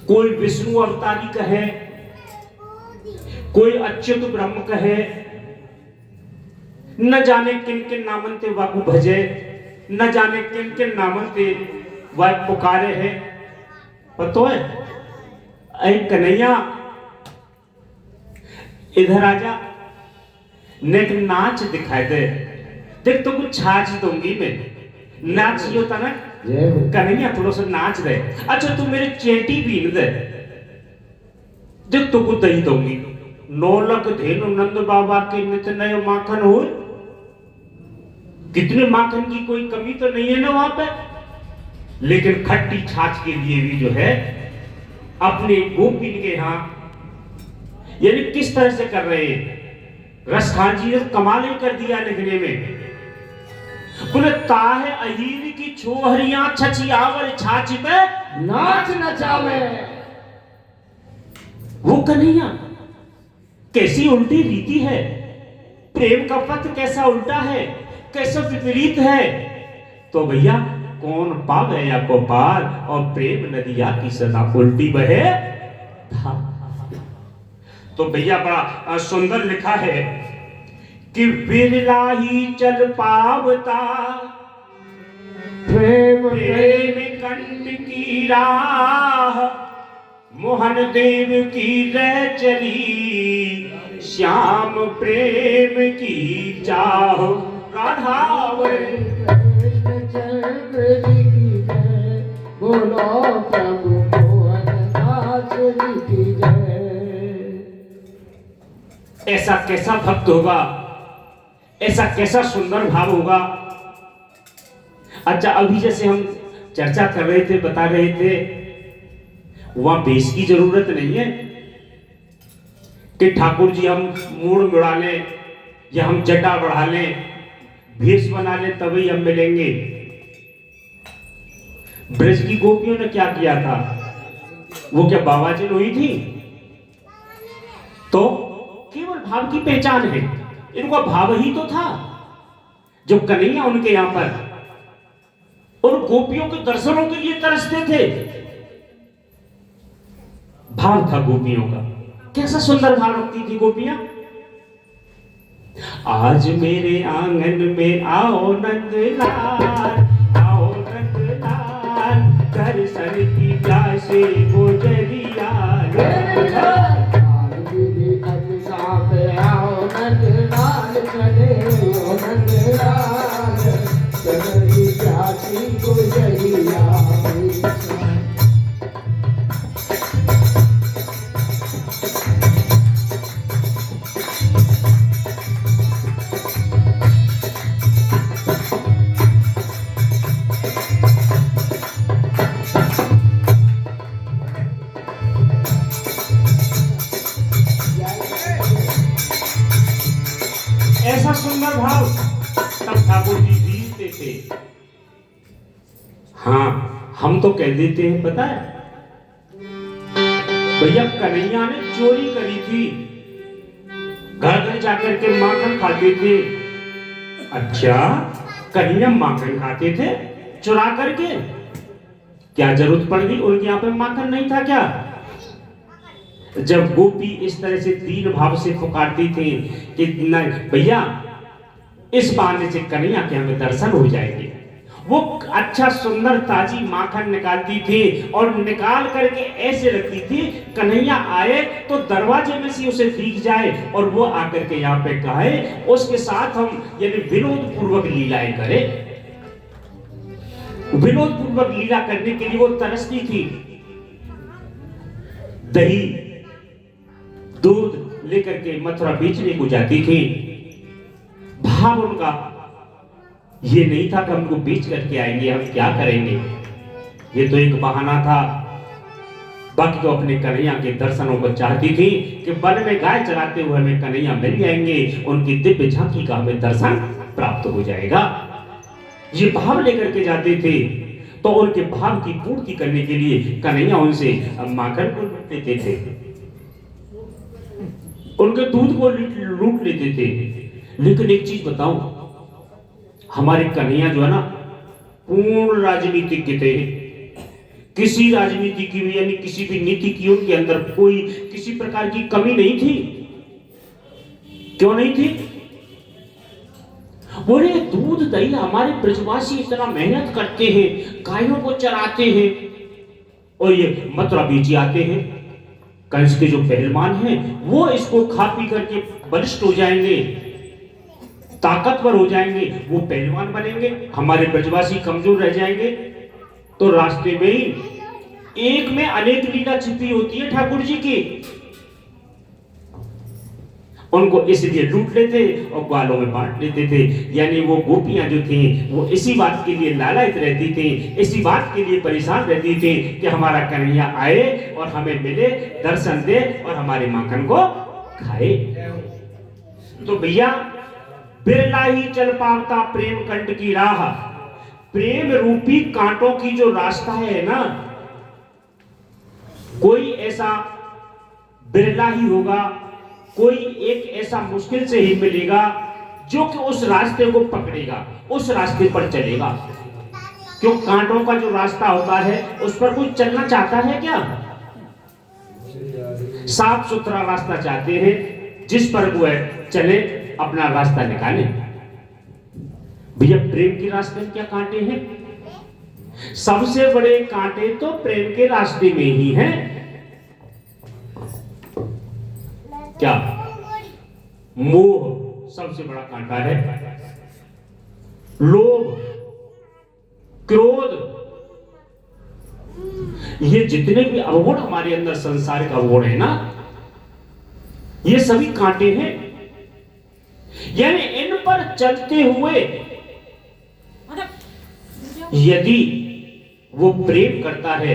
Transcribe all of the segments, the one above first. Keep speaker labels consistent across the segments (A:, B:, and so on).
A: कोई विष्णु अवतारी कहे, कोई अच्युत ब्रह्म कहे, न जाने किन किन नामन ते वाकु भजे, न जाने किन किन नामन ते वह पुकारे है। पतो है ऐ कन्हैया इधर आजा, नेक नाच दिखाई दे, देख तो कुछ छाछ दूंगी मैं, नाच जो था ना कन्हैया थोड़ा सा नाच दे। अच्छा तू मेरे चेटी बीन दे, देख तो कुछ दही दूंगी। 9 लाख धेनु नंद बाबा के नित नए माखन हो, कितने माखन की कोई कमी तो नहीं है ना वहां पे, लेकिन खट्टी छाछ के लिए भी जो है अपने गोपिन के यहां यानी किस तरह से कर रहे हैं। रस खान जी ने कमाल ही कर दिया लिखने में, बोले ताहे अहीर की छोहरियां छछियावर छाछ पे
B: नाच नचावे।
A: वो कन्हैया कैसी उल्टी रीति है, प्रेम का पथ कैसा उल्टा है, कैसा विपरीत है। तो भैया कौन पावे या को पार, और प्रेम नदिया की सदा उल्टी बहे था। तो भैया बड़ा सुंदर लिखा है कि बिरला ही चल पावता
B: प्रेम
A: प्रेम कंठ की राह, मोहन देव की रह चली श्याम प्रेम की चाह। राधावर
B: कृष्ण चंद्र जी की जय, बोलो प्रभु मोहन दास जी की जय।
A: ऐसा कैसा भक्त होगा, ऐसा कैसा सुंदर भाव होगा। अच्छा अभी जैसे हम चर्चा कर रहे थे, बता रहे थे, वहां बेस की जरूरत नहीं है कि ठाकुर जी हम मूड मुड़ा लें या हम जटा बढ़ा लें, भेष बना लें तभी हम मिलेंगे। ब्रज की गोपियों ने क्या किया था, वो क्या बाबा जी हुई थी, तो केवल भाव की पहचान है, इनका भाव ही तो था जो कन्हैया उनके यहां पर और गोपियों के दर्शनों के लिए तरसते थे। भाव था गोपियों का, कैसा सुंदर भाव रखती थी गोपियां। आज मेरे आंगन में आओ नंदलाल, आओ नंदलाल, दर्शन की प्यासे गुजरिया।
B: आओ नंदलाल चले, ओ नंदलाल चली प्यासी गुजरिया।
A: ऐसा सुंदर भाव तब ठाकुर जी जीते थे। हाँ हम तो कह देते हैं, पता है भैया कन्हैया ने चोरी करी थी, घर घर जाकर के माखन खाते थे। अच्छा कन्हैया माखन खाते थे चुरा करके, क्या जरूरत पड़ गई, उनके यहाँ पे माखन नहीं था क्या। जब गोपी इस तरह से दीन भाव से पुकारती थी कि भैया इस बहाने से कन्हैया के हमें दर्शन हो जाएंगे, वो अच्छा सुंदर ताजी माखन निकालती थी और निकाल करके ऐसे रखती थी, कन्हैया आए तो दरवाजे में से उसे दिख जाए और वो आकर के यहाँ पे कहे, उसके साथ हम यानी विनोद पूर्वक लीलाएं करें। विनोद पूर्वक लीला करने के लिए वो तरसती थी। दही दूध लेकर के मथुरा बेचने को जाती थी। भाव उनका ये नहीं था कि हमको बेच करके आएंगे, हम क्या करेंगे, ये तो एक बहाना था। बाकी तो अपने कन्हैया के दर्शनों को चाहती थी कि वन में गाय चराते हुए हमें कन्हैया मिल जाएंगे, उनकी दिव्य झांकी का हमें दर्शन प्राप्त हो जाएगा। ये भाव लेकर के जाते थे, तो उनके भाव की पूर्ति करने के लिए कन्हैया उनसे माखन को लूट लेते थे, उनके दूध को लूट लेते थे। लेकिन एक चीज बताऊं, हमारे कन्हैया जो है ना पूर्ण राजनीतिज्ञ थे, किसी राजनीति की भी यानी किसी भी नीति की उनके अंदर कोई किसी प्रकार की कमी नहीं थी। क्यों नहीं थी? बोले दूध दही हमारे ब्रजवासी इतना मेहनत करते हैं, गायों को चराते हैं, और ये मथुरा बीजी आते हैं, कंस के जो पहलवान हैं वो इसको खा पी करके बलिष्ठ हो जाएंगे, ताकतवर हो जाएंगे, वो पहलवान बनेंगे, हमारे ब्रजवासी कमजोर रह जाएंगे। तो रास्ते में ही एक में अनेक लीला छिपी होती है ठाकुर जी की। उनको इसलिए लूट लेते और ग्वालों में बांट लेते थे। यानी वो गोपियां जो थी वो इसी बात के लिए लालायित रहती थी, इसी बात के लिए परेशान रहती थी कि हमारा कन्हैया आए और हमें मिले, दर्शन दे और हमारे माखन को खाए। तो भैया बिरला ही चल पावता प्रेम कंठ की राह। प्रेम रूपी कांटों की जो रास्ता है ना, कोई ऐसा बिरला ही होगा, कोई एक ऐसा मुश्किल से ही मिलेगा जो कि उस रास्ते को पकड़ेगा, उस रास्ते पर चलेगा। क्यों? कांटों का जो रास्ता होता है उस पर कोई चलना चाहता है क्या? साफ सुथरा रास्ता चाहते हैं जिस पर वो चले, अपना रास्ता निकाले। भैया प्रेम के रास्ते में क्या कांटे हैं? सबसे बड़े कांटे तो प्रेम के रास्ते में ही हैं। क्या? मोह सबसे बड़ा कांटा है, लोभ, क्रोध, ये जितने भी अवगुण हमारे अंदर संसारिक अवगुण है ना, ये सभी कांटे हैं। यानी इन पर चलते हुए यदि वो प्रेम करता है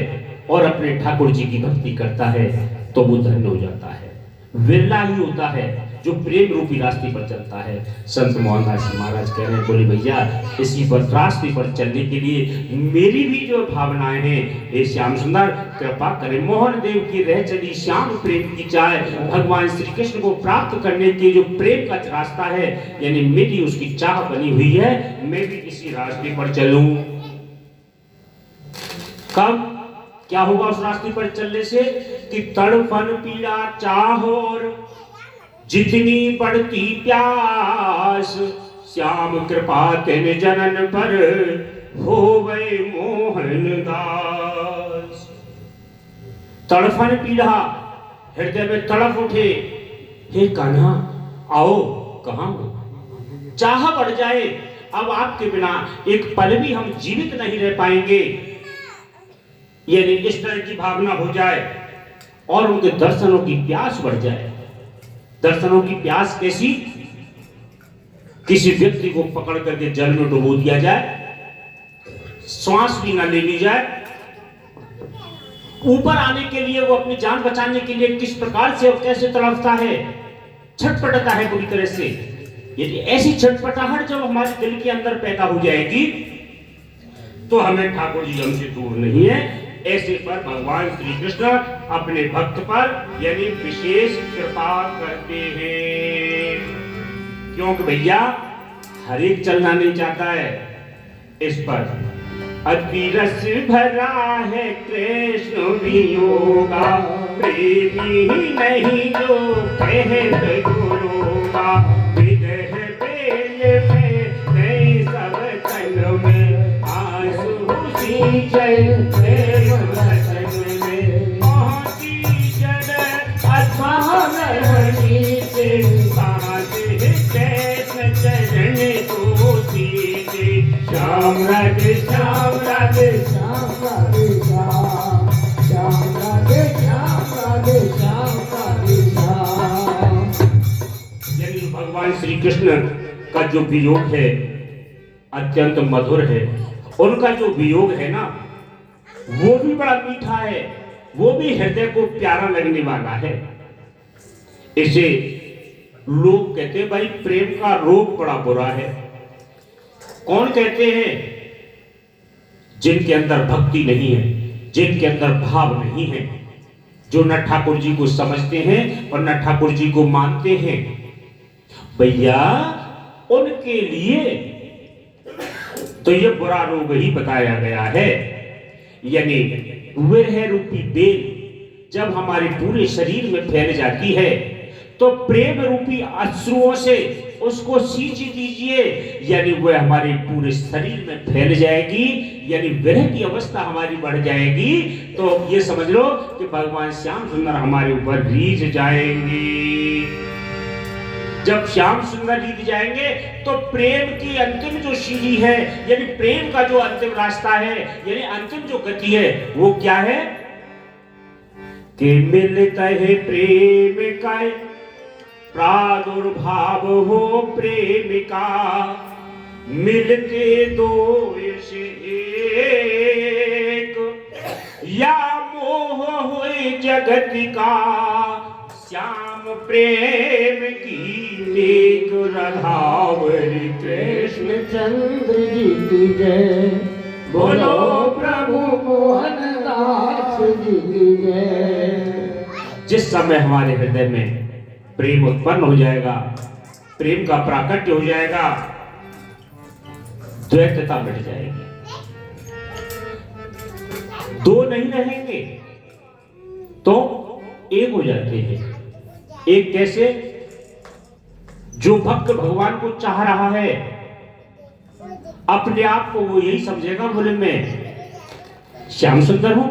A: और अपने ठाकुर जी की भक्ति करता है तो वो धन्य हो जाता है। विरला ही होता है जो प्रेम रूपी रास्ते पर चलता है। संत मोहनदास जी महाराज कह रहे हैं, बोले भैया इसी पर रास्ते पर चलने के लिए मेरी भी जो भावनाएं हैं, ये श्याम सुंदर कृपा करें। मोहन देव की रह चली श्याम प्रेम की चाय, भगवान श्री कृष्ण को प्राप्त करने के जो प्रेम का रास्ता है, यानी मेरी उसकी चाह बनी हुई है, मैं भी इसी रास्ते पर चलूं। कब क्या होगा उस रास्ते पर चलने से? कि तड़पन पीड़ा चाह और जितनी बढ़ती प्यास, श्याम कृपा तेन जनन पर होवे मोहन दास। तड़फन पीड़ा, हृदय में तड़प उठे, हे कान्हा आओ, कहां हो? चाह बढ़ जाए, अब आपके बिना एक पल भी हम जीवित नहीं रह पाएंगे, यानी इस तरह की भावना हो जाए और उनके दर्शनों की प्यास बढ़ जाए। दर्शनों की प्यास कैसी? किसी व्यक्ति को पकड़ करके जल में डुबो दिया जाए, श्वास भी ना ले ली जाए, ऊपर आने के लिए वो अपनी जान बचाने के लिए किस प्रकार से और कैसे तड़पता है, छटपटाता है पूरी तरह से। यदि ऐसी छटपटाहट जब हमारे दिल के अंदर पैदा हो जाएगी तो हमें ठाकुर जी हमसे दूर नहीं है। ऐसे पर भगवान श्री कृष्ण अपने भक्त पर यानी विशेष कृपा करते हैं, क्योंकि भैया हर एक चलना नहीं चाहता है इस पर। अति रस भरा है कृष्ण वियोगा, प्रेमी नहीं जो कहत गुरोगा, विदेह बेल में नहीं सब तन में आंसू सींचे प्रेम रतन में, पहुंची जड़ अथाह नीचे, साथ कृष्ण चरण को सींचे। श्याम राधे श्याम राधे
B: श्याम राधे श्याम, श्याम राधे श्याम राधे श्याम राधे श्याम।
A: यानी भगवान श्री कृष्ण का जो वियोग है अत्यंत मधुर है। उनका जो वियोग है ना वो भी बड़ा मीठा है, वो भी हृदय को प्यारा लगने वाला है। इसे लोग कहते हैं भाई प्रेम का रोग बड़ा बुरा है। कौन कहते हैं? जिनके अंदर भक्ति नहीं है, जिनके अंदर भाव नहीं है, जो न ठाकुर जी को समझते हैं और न ठाकुर जी को मानते हैं। भैया उनके लिए तो ये बुरा रोग ही बताया गया है। यानी विरह रूपी बेल जब हमारे पूरे शरीर में फैल जाती है तो प्रेम रूपी अश्रुओं से उसको सींच दीजिए, यानी वह हमारे पूरे शरीर में फैल जाएगी, यानी विरह की अवस्था हमारी बढ़ जाएगी। तो ये समझ लो कि भगवान श्याम सुंदर हमारे ऊपर रीझ जाएंगे। जब श्याम सुंदर रीझ जाएंगे तो प्रेम की अंतिम जो सीढ़ी है, यानी प्रेम का जो अंतिम रास्ता है, यानी अंतिम जो गति है, वो क्या है कि मिलता है प्रेम का प्रादुर्भाव हो प्रेमिका, मिलते दो से एक, या मोह हुए जगत का, श्याम प्रेम की एक राधावरी
B: कृष्ण चंद्र जी की जय, बोलो प्रभु मोहन दास जी की जय।
A: जिस समय हमारे हृदय में प्रेम उत्पन्न हो जाएगा, प्रेम का प्राकट्य हो जाएगा, द्वैतता मिट जाएगी, दो नहीं रहेंगे तो एक हो जाते हैं। एक कैसे? जो भक्त भगवान को चाह रहा है अपने आप को वो यही समझेगा, बोले मैं श्याम सुंदर हूं,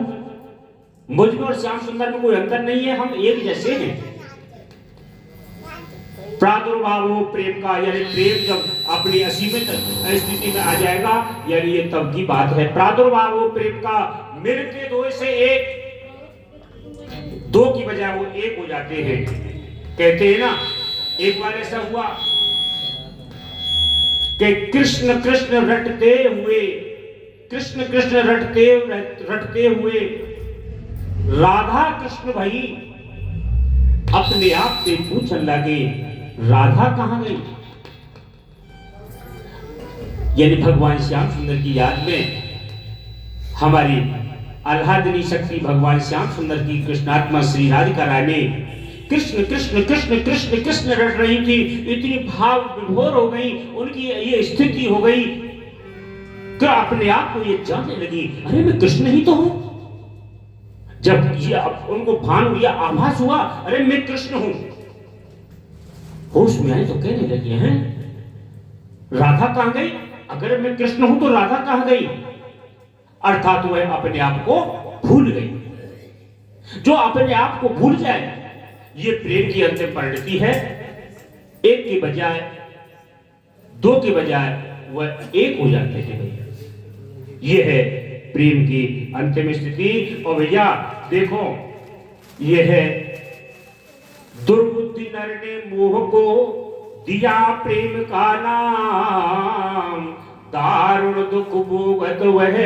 A: मुझ में और श्याम सुंदर में कोई अंतर नहीं है, हम एक जैसे हैं। प्रादुर्भाव हो प्रेम का, यानी प्रेम जब अपनी असीमित स्थिति में आ जाएगा, यानी ये तब की बात है। प्रादुर्भाव हो प्रेम का, मिलके दो से एक, दो की बजाय वो एक हो जाते हैं। कहते हैं ना, एक बार ऐसा हुआ कि कृष्ण कृष्ण रटते हुए, कृष्ण कृष्ण रटते हुए राधा कृष्ण भाई अपने आप से पूछने लगे, राधा कहां गई? यानी भगवान श्याम सुंदर की याद में हमारी आह्लादनी शक्ति भगवान श्याम सुंदर की कृष्णात्मा श्री राधिका रानी कृष्ण कृष्ण कृष्ण कृष्ण कृष्ण रट रही थी। इतनी भाव विभोर हो गई, उनकी ये स्थिति हो गई कि अपने आप को ये जानने लगी, अरे मैं कृष्ण ही तो हूं। जब ये उनको भान हुआ, आभास हुआ, अरे मैं कृष्ण हूं, होश में आए तो कहने लगी, हैं राधा कहां गई? अगर मैं कृष्ण हूं तो राधा कहां गई? अर्थात वह अपने आप को भूल गई। जो अपने आप को भूल जाए, ये प्रेम की अंतिम परिणति है। एक के बजाय, दो के बजाय वह एक हो जाते हैं भैया। ये है प्रेम की अंतिम स्थिति। और भैया देखो, ये है दुर्बुद्धि नर ने मोह को दिया प्रेम का नाम, दारुण दुख भोगत वह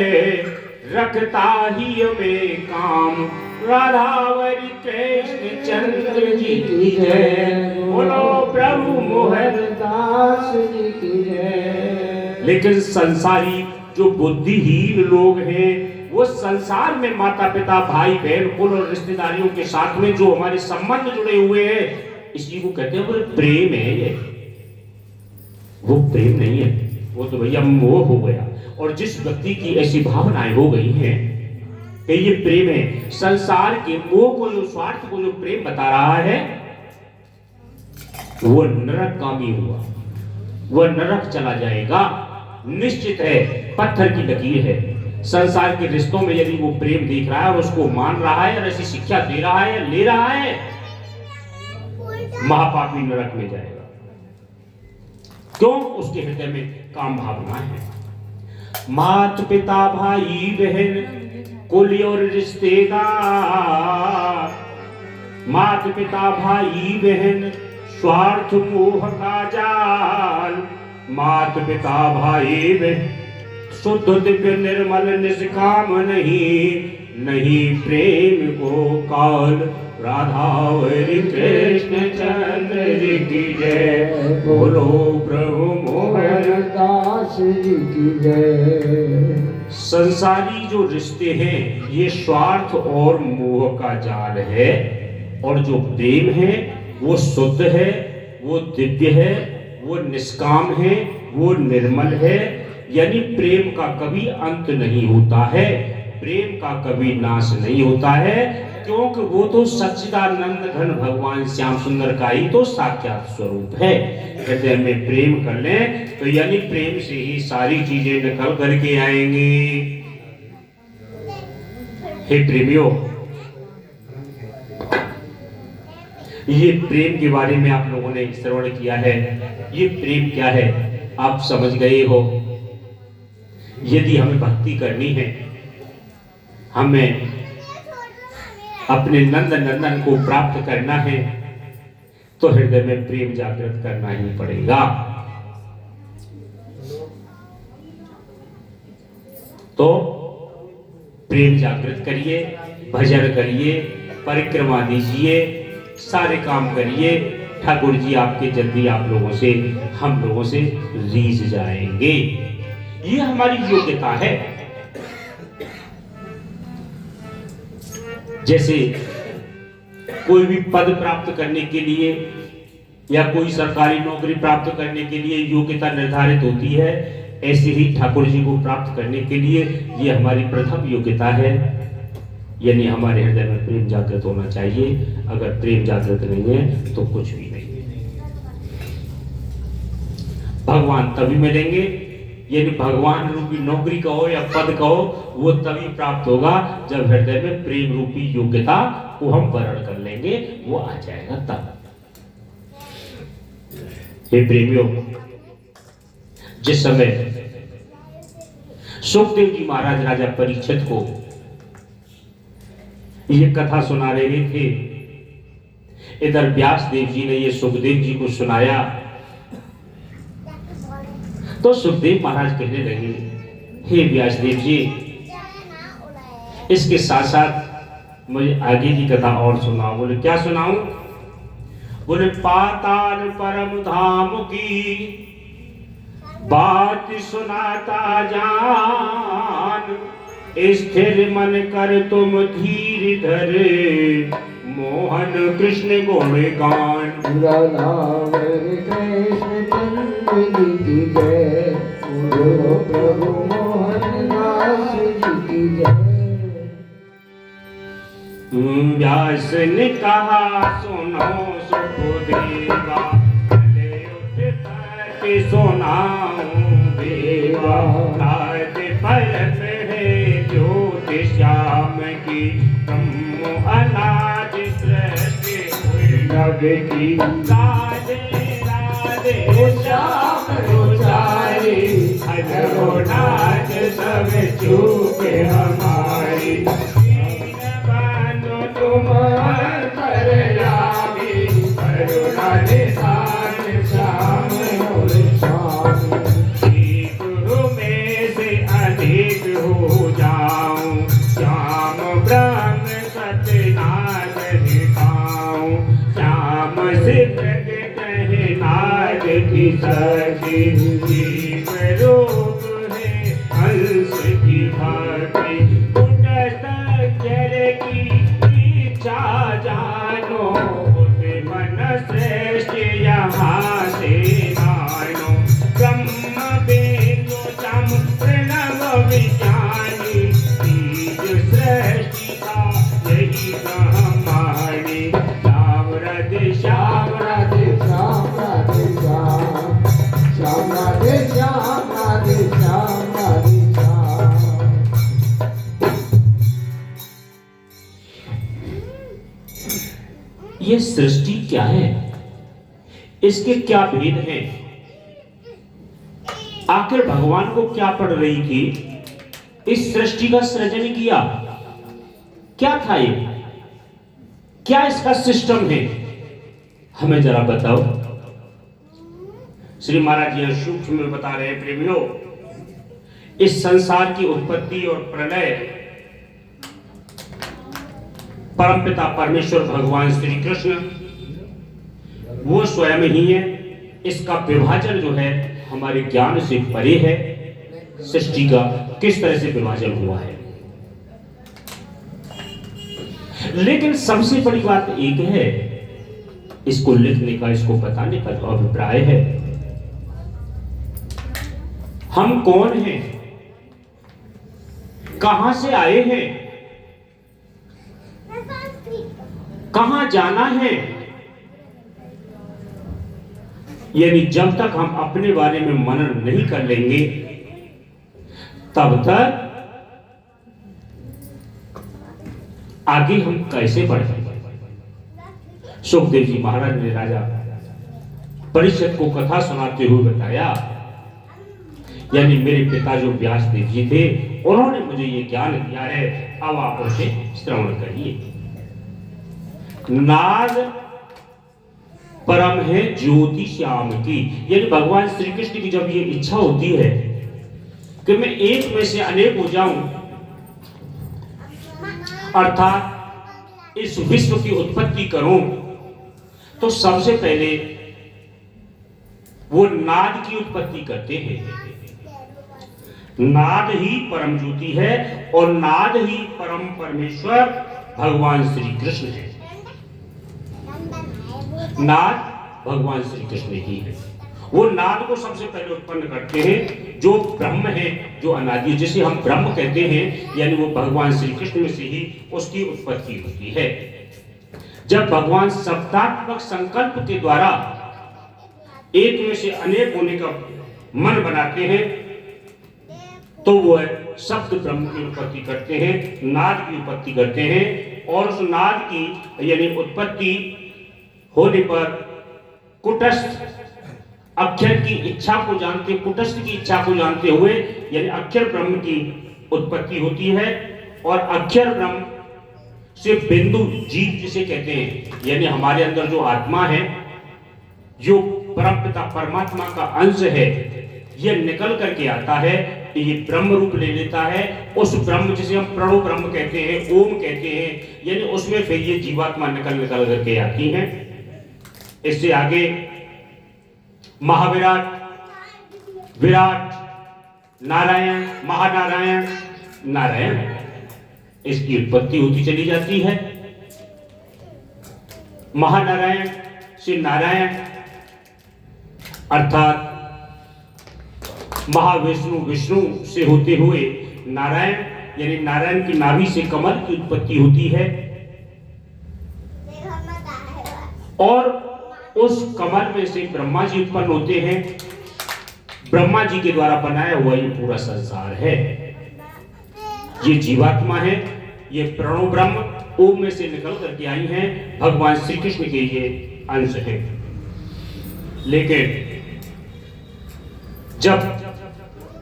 A: रखता ही में काम। राधावरी कृष्ण चंद्र जी की जय, बोलो प्रभु मोहन दास जी की जय। लेकिन संसारी जो बुद्धिहीन लोग हैं, वो संसार में माता पिता भाई बहन कुल और रिश्तेदारियों के साथ में जो हमारे संबंध जुड़े हुए हैं, इसी को कहते हैं बोले प्रेम है। ये वो प्रेम नहीं है, वो तो भैया मोह हो गया। और जिस व्यक्ति की ऐसी भावनाएं हो गई हैं कि ये प्रेम है, संसार के मोह को, जो स्वार्थ को जो प्रेम बता रहा है, वो नरकगामी हुआ, वह नरक चला जाएगा, निश्चित है। पत्थर की लकीर है। संसार के रिश्तों में यदि वो प्रेम देख रहा है और उसको मान रहा है और ऐसी शिक्षा दे रहा है, ले रहा है, महापापी नरक में जाएगा। क्यों? उसके हृदय में काम भावना है। माता पिता भाई बहन कुल और रिश्तेदार, माता पिता भाई बहन स्वार्थ मोह का जाल, माता पिता भाई बहन शुद्ध दिव्य निर्मल निष्काम नहीं प्रेम को काल। राधावरी कृष्ण चंद्र जी की जय, बोलो प्रभु मोहन दास जी की जय। संसारी जो रिश्ते हैं, ये स्वार्थ और मोह का जाल है, और जो प्रेम है वो शुद्ध है, वो दिव्य है, वो निष्काम है, वो निर्मल है। यानी प्रेम का कभी अंत नहीं होता है। प्रेम का कभी नाश नहीं होता है, क्योंकि वो तो सच्चिदानंद घन भगवान श्याम सुंदर का ही तो साक्षात स्वरूप है। हृदय में प्रेम कर लें तो यानी प्रेम से ही सारी चीजें निकल करके आएंगी। हे प्रेमियों, ये प्रेम के बारे में आप लोगों ने श्रवण किया है। ये प्रेम क्या है आप समझ गए हो। यदि हमें भक्ति करनी है, हमें अपने नंद नंदन को प्राप्त करना है, तो हृदय में प्रेम जागृत करना ही पड़ेगा। तो प्रेम जागृत करिए, भजन करिए, परिक्रमा दीजिए, सारे काम करिए। ठाकुर जी आपके जल्दी आप लोगों से, हम लोगों से रीझ जाएंगे। ये हमारी योग्यता है। जैसे कोई भी पद प्राप्त करने के लिए या कोई सरकारी नौकरी प्राप्त करने के लिए योग्यता निर्धारित होती है, ऐसे ही ठाकुर जी को प्राप्त करने के लिए ये हमारी प्रथम योग्यता है। यानी हमारे हृदय में प्रेम जागृत होना चाहिए। अगर प्रेम जागृत नहीं है तो कुछ भी नहीं। भगवान तभी मिलेंगे, यानी भगवान रूपी नौकरी कहो या पद कहो, वो तभी प्राप्त होगा जब हृदय में प्रेम रूपी योग्यता को हम वर्ण कर लेंगे, वो आ जाएगा तब। हे प्रेमियों, जिस समय सुखदेव जी महाराज राजा परीक्षित को ये कथा सुना रहे थे, इधर व्यास देव जी ने ये सुखदेव जी को सुनाया, तो सुखदेव महाराज कहने लगे, हे व्यास देव जी, इसके साथ साथ मुझे आगे की कथा और सुनाओ। बोले क्या सुनाऊं? बोले पाताल परम धाम की बात सुनाता जान, स्थिर मन कर तुम धीर धरे, मोहन कृष्ण गुण गान।
B: नाम कृष्ण चंद्र की जय, प्रभु मोहन दास की जय।
A: व्यास ने कहा सुनो सुखदेवा, चले उठ करके सुनाऊं देवा। रात परत है ज्योति श्याम की, ब्रह्म अनाज सृष्टि हुई नभ की। राधे राधे श्याम गुजारी, हजरो नाच सब चूके हमारी। तुम पर लागी करुणा निधान श्याम और श्याम। एक में से अधिक हो जाऊं, श्याम ब्रह्म सत्यनाथ दिखाऊं। श्याम से प्रकट है नाथ की सखी, जीव रूप है हंस की भांति। जानो मन श्रेष्ठ यहाँ से नानो, ब्रह्म वेद चम प्रणव विज्ञानी। तीज सृष्टि का यही हमारी। श्याम राधे श्याम राधे
B: श्याम राधे श्याम, श्याम राधे श्याम राधे श्याम राधे श्याम।
A: ये सृष्टि क्या है, इसके क्या भेद हैं, आखिर भगवान को क्या पड़ रही थी इस सृष्टि का सृजन किया? क्या था ये, क्या इसका सिस्टम है, हमें जरा बताओ। श्री महाराज यहां सूक्ष्म में बता रहे हैं प्रेमियों, इस संसार की उत्पत्ति और प्रलय परमपिता परमेश्वर भगवान श्री कृष्ण वो स्वयं ही है। इसका विभाजन जो है हमारे ज्ञान से परे है। सृष्टि का किस तरह से विभाजन हुआ है, लेकिन सबसे बड़ी बात एक है, इसको लिखने का, इसको बताने का जो अभिप्राय है, हम कौन हैं, कहां से आए हैं, कहां जाना है। यानी जब तक हम अपने बारे में मनन नहीं कर लेंगे तब तक आगे हम कैसे बढ़ेंगे। सुखदेव जी महाराज ने राजा परीक्षित को कथा सुनाते हुए बताया, यानी मेरे पिता जो व्यासदेव जी थे उन्होंने मुझे ये ज्ञान दिया है, अब आप उसे श्रवण करिए। नाद परम है ज्योति श्याम की, यानी भगवान श्री कृष्ण की जब ये इच्छा होती है कि मैं एक में से अनेक हो जाऊं, अर्थात इस विश्व की उत्पत्ति करूं, तो सबसे पहले वो नाद की उत्पत्ति करते हैं। नाद ही परम ज्योति है और नाद ही परम परमेश्वर भगवान श्री कृष्ण है। नाद भगवान श्री कृष्ण ही है। वो नाद को सबसे पहले उत्पन्न करते हैं जो ब्रह्म है, जो अनादि, जिसे हम ब्रह्म कहते हैं, यानी वो भगवान श्री कृष्ण में से ही उसकी उत्पत्ति होती है। जब भगवान सप्तात्मक संकल्प के द्वारा एक में से अनेक होने का मन बनाते हैं तो वो शब्द ब्रह्म की उत्पत्ति करते हैं, नाद की उत्पत्ति करते हैं। और उस नाद की यानी उत्पत्ति होने पर कुटस्थ अक्षर की इच्छा को जानते, कुटस्थ की इच्छा को जानते हुए यानी अक्षर ब्रह्म की उत्पत्ति होती है। और अक्षर ब्रह्म से बिंदु जीव जिसे कहते हैं, यानी हमारे अंदर जो आत्मा है, जो परमपिता परमात्मा का अंश है, यह निकल करके आता है, ये ब्रह्म रूप ले लेता है। उस ब्रह्म जिसे हम प्रणव ब्रह्म कहते हैं, ओम कहते हैं, यानी उसमें फिर ये जीवात्मा निकल करके आती हैं। इससे आगे महाविराट, विराट, नारायण, महानारायण, नारायण, इसकी उत्पत्ति होती चली जाती है। महानारायण से नारायण अर्थात महाविष्णु, विष्णु से होते हुए नारायण, यानी नारायण की नाभि से कमल की उत्पत्ति होती है। और उस कमल में से ब्रह्मा जी उत्पन्न होते हैं। ब्रह्मा जी के द्वारा बनाया हुआ ये पूरा संसार है। ये जीवात्मा है, ये प्रणव ब्रह्म ओम में से निकल करके आई हैं, भगवान श्री कृष्ण के ये अंश हैं। लेकिन जब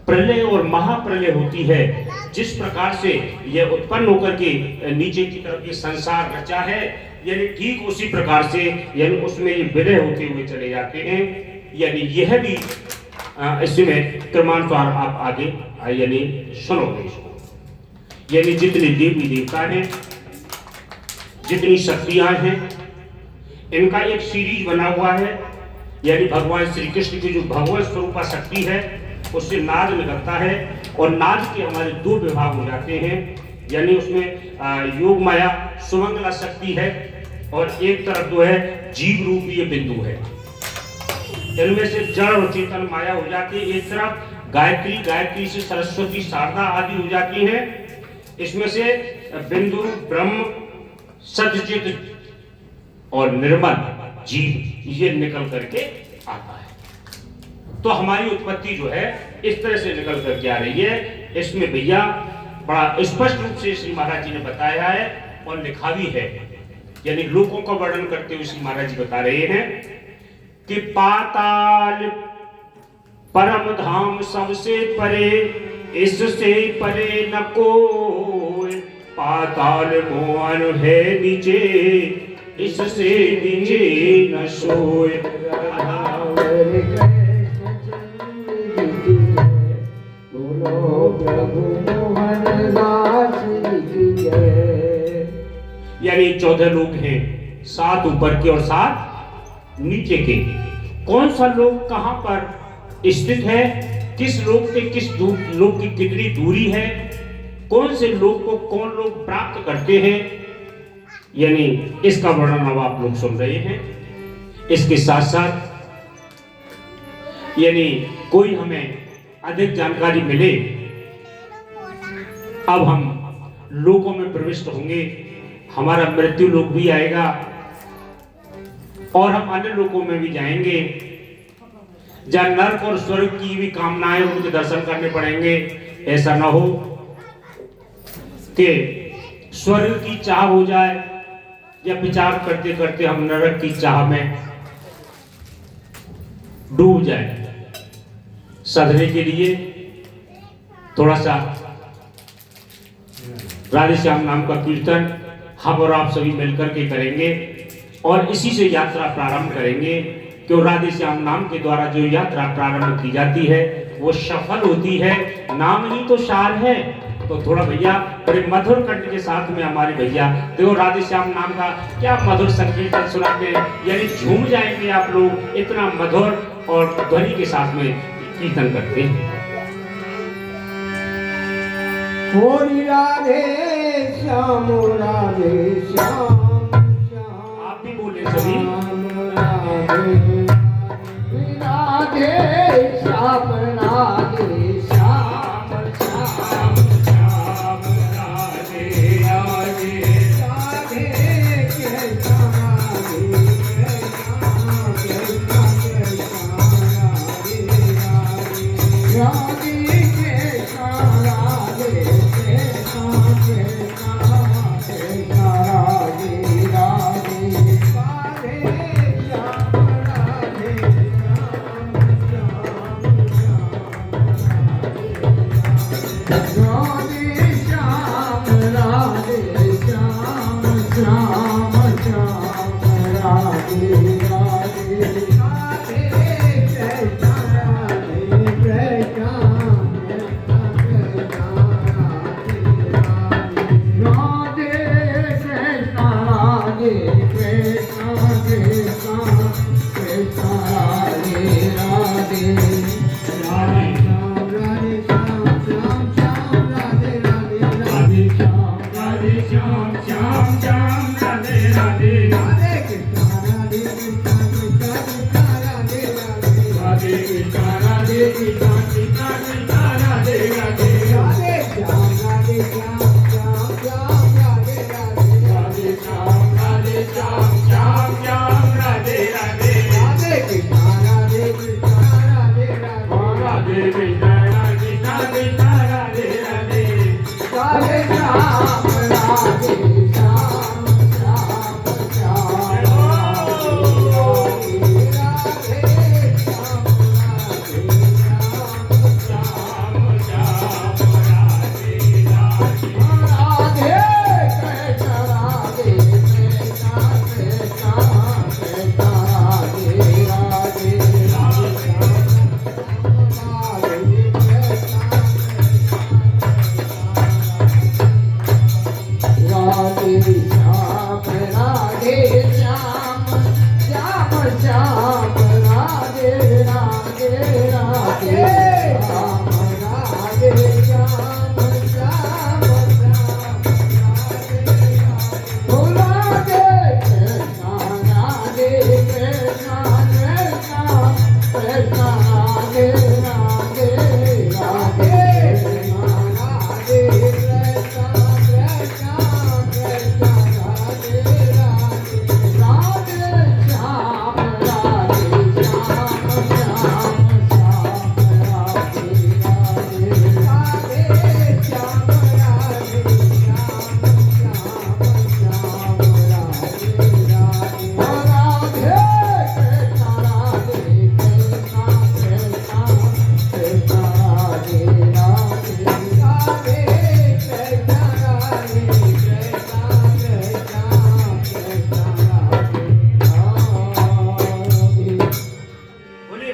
A: प्रलय और महाप्रलय होती है, जिस प्रकार से यह उत्पन्न होकर के नीचे की तरफ ये संसार रचा है, यानी ठीक उसी प्रकार से यानी उसमें ये विलय होते हुए चले जाते हैं। यानी यह भी इसमें क्रमानुसार आप आगे यानी सुनोगे इसको। यानी जितने देवी देवता हैं, जितनी शक्तियां हैं, इनका एक सीरीज बना हुआ है। यानी भगवान श्री कृष्ण की जो भगवत स्वरूपा शक्ति है उससे नाद निकलता है और नाद के हमारे दो विभाग हो जाते हैं। यानी उसमें योग माया सुमंगला शक्ति है और एक तरफ जो है जीव रूपी बिंदु है। इनमें से जड़ और चेतन माया हो जाती है। एक तरफ गायत्री, गायत्री से सरस्वती, शारदा आदि हो जाती हैं। इसमें से बिंदु ब्रह्म, सदचित और निर्मल जीव ये निकल करके आता है। तो हमारी उत्पत्ति जो है इस तरह से निकल करके आ रही है। इसमें भैया बड़ा स्पष्ट रूप से श्री महाराज जी ने बताया है और लिखा भी है। यानी लोकों का वर्णन करते हुए श्री महाराज जी बता रहे हैं कि पाताल परम धाम सबसे परे, इससे परे न कोई। पाताल मोहन है नीचे, इससे नीचे न सोए। यानी 14 लोग हैं, 7 ऊपर के और 7 नीचे के। कौन सा लोग कहां पर स्थित है, किस लोग से किस लोग की कितनी दूरी है, कौन से लोग को कौन लोग प्राप्त करते हैं, यानी इसका वर्णन अब आप लोग सुन रहे हैं। इसके साथ साथ यानी कोई हमें अधिक जानकारी मिले अब हम लोकों में प्रविष्ट होंगे, हमारा मृत्यु लोक भी आएगा और हम अन्य लोकों में भी जाएंगे, जहां नरक और स्वर्ग की भी कामनाएं उनके दर्शन करने पड़ेंगे। ऐसा ना हो कि स्वर्ग की चाह हो जाए या विचार करते करते हम नरक की चाह में डूब जाए। सधने के लिए थोड़ा सा राधे श्याम नाम का कीर्तन हम और आप सभी मिलकर के करेंगे और इसी से यात्रा प्रारंभ करेंगे। क्यों राधे श्याम नाम के द्वारा जो यात्रा प्रारंभ की जाती है वो सफल होती है, नाम ही तो सार है। तो थोड़ा भैया बड़े मधुर कंठ के साथ में हमारे भैया देखो राधे श्याम नाम का क्या मधुर संकीर्तन सुनाते हैं, यानी झूम जाएंगे आप लोग, इतना मधुर और ध्वनि के साथ में कीर्तन करते हैं।
B: होरी राधे श्याम
A: आप भी बोले सभी
B: राधे श्याम राधे श्याम श्याम श्याम राधे राधे राधे कृष्ण राधे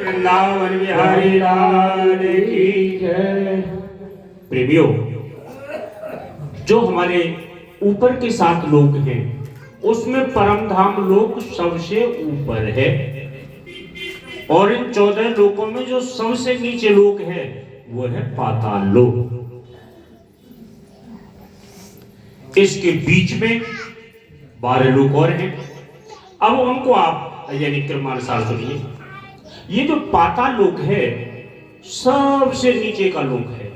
A: वृंदावन बिहारी लाल की जय। प्रेमियों, जो हमारे ऊपर के 7 लोक हैं उसमें परम धाम लोक सबसे ऊपर है और इन 14 लोकों में जो सबसे नीचे लोक है वो है पाताल लोक। इसके बीच में 12 लोक और हैं। अब उनको आप यानी क्रमानुसार सुनिए। ये जो पाताल लोक है सबसे नीचे का लोक है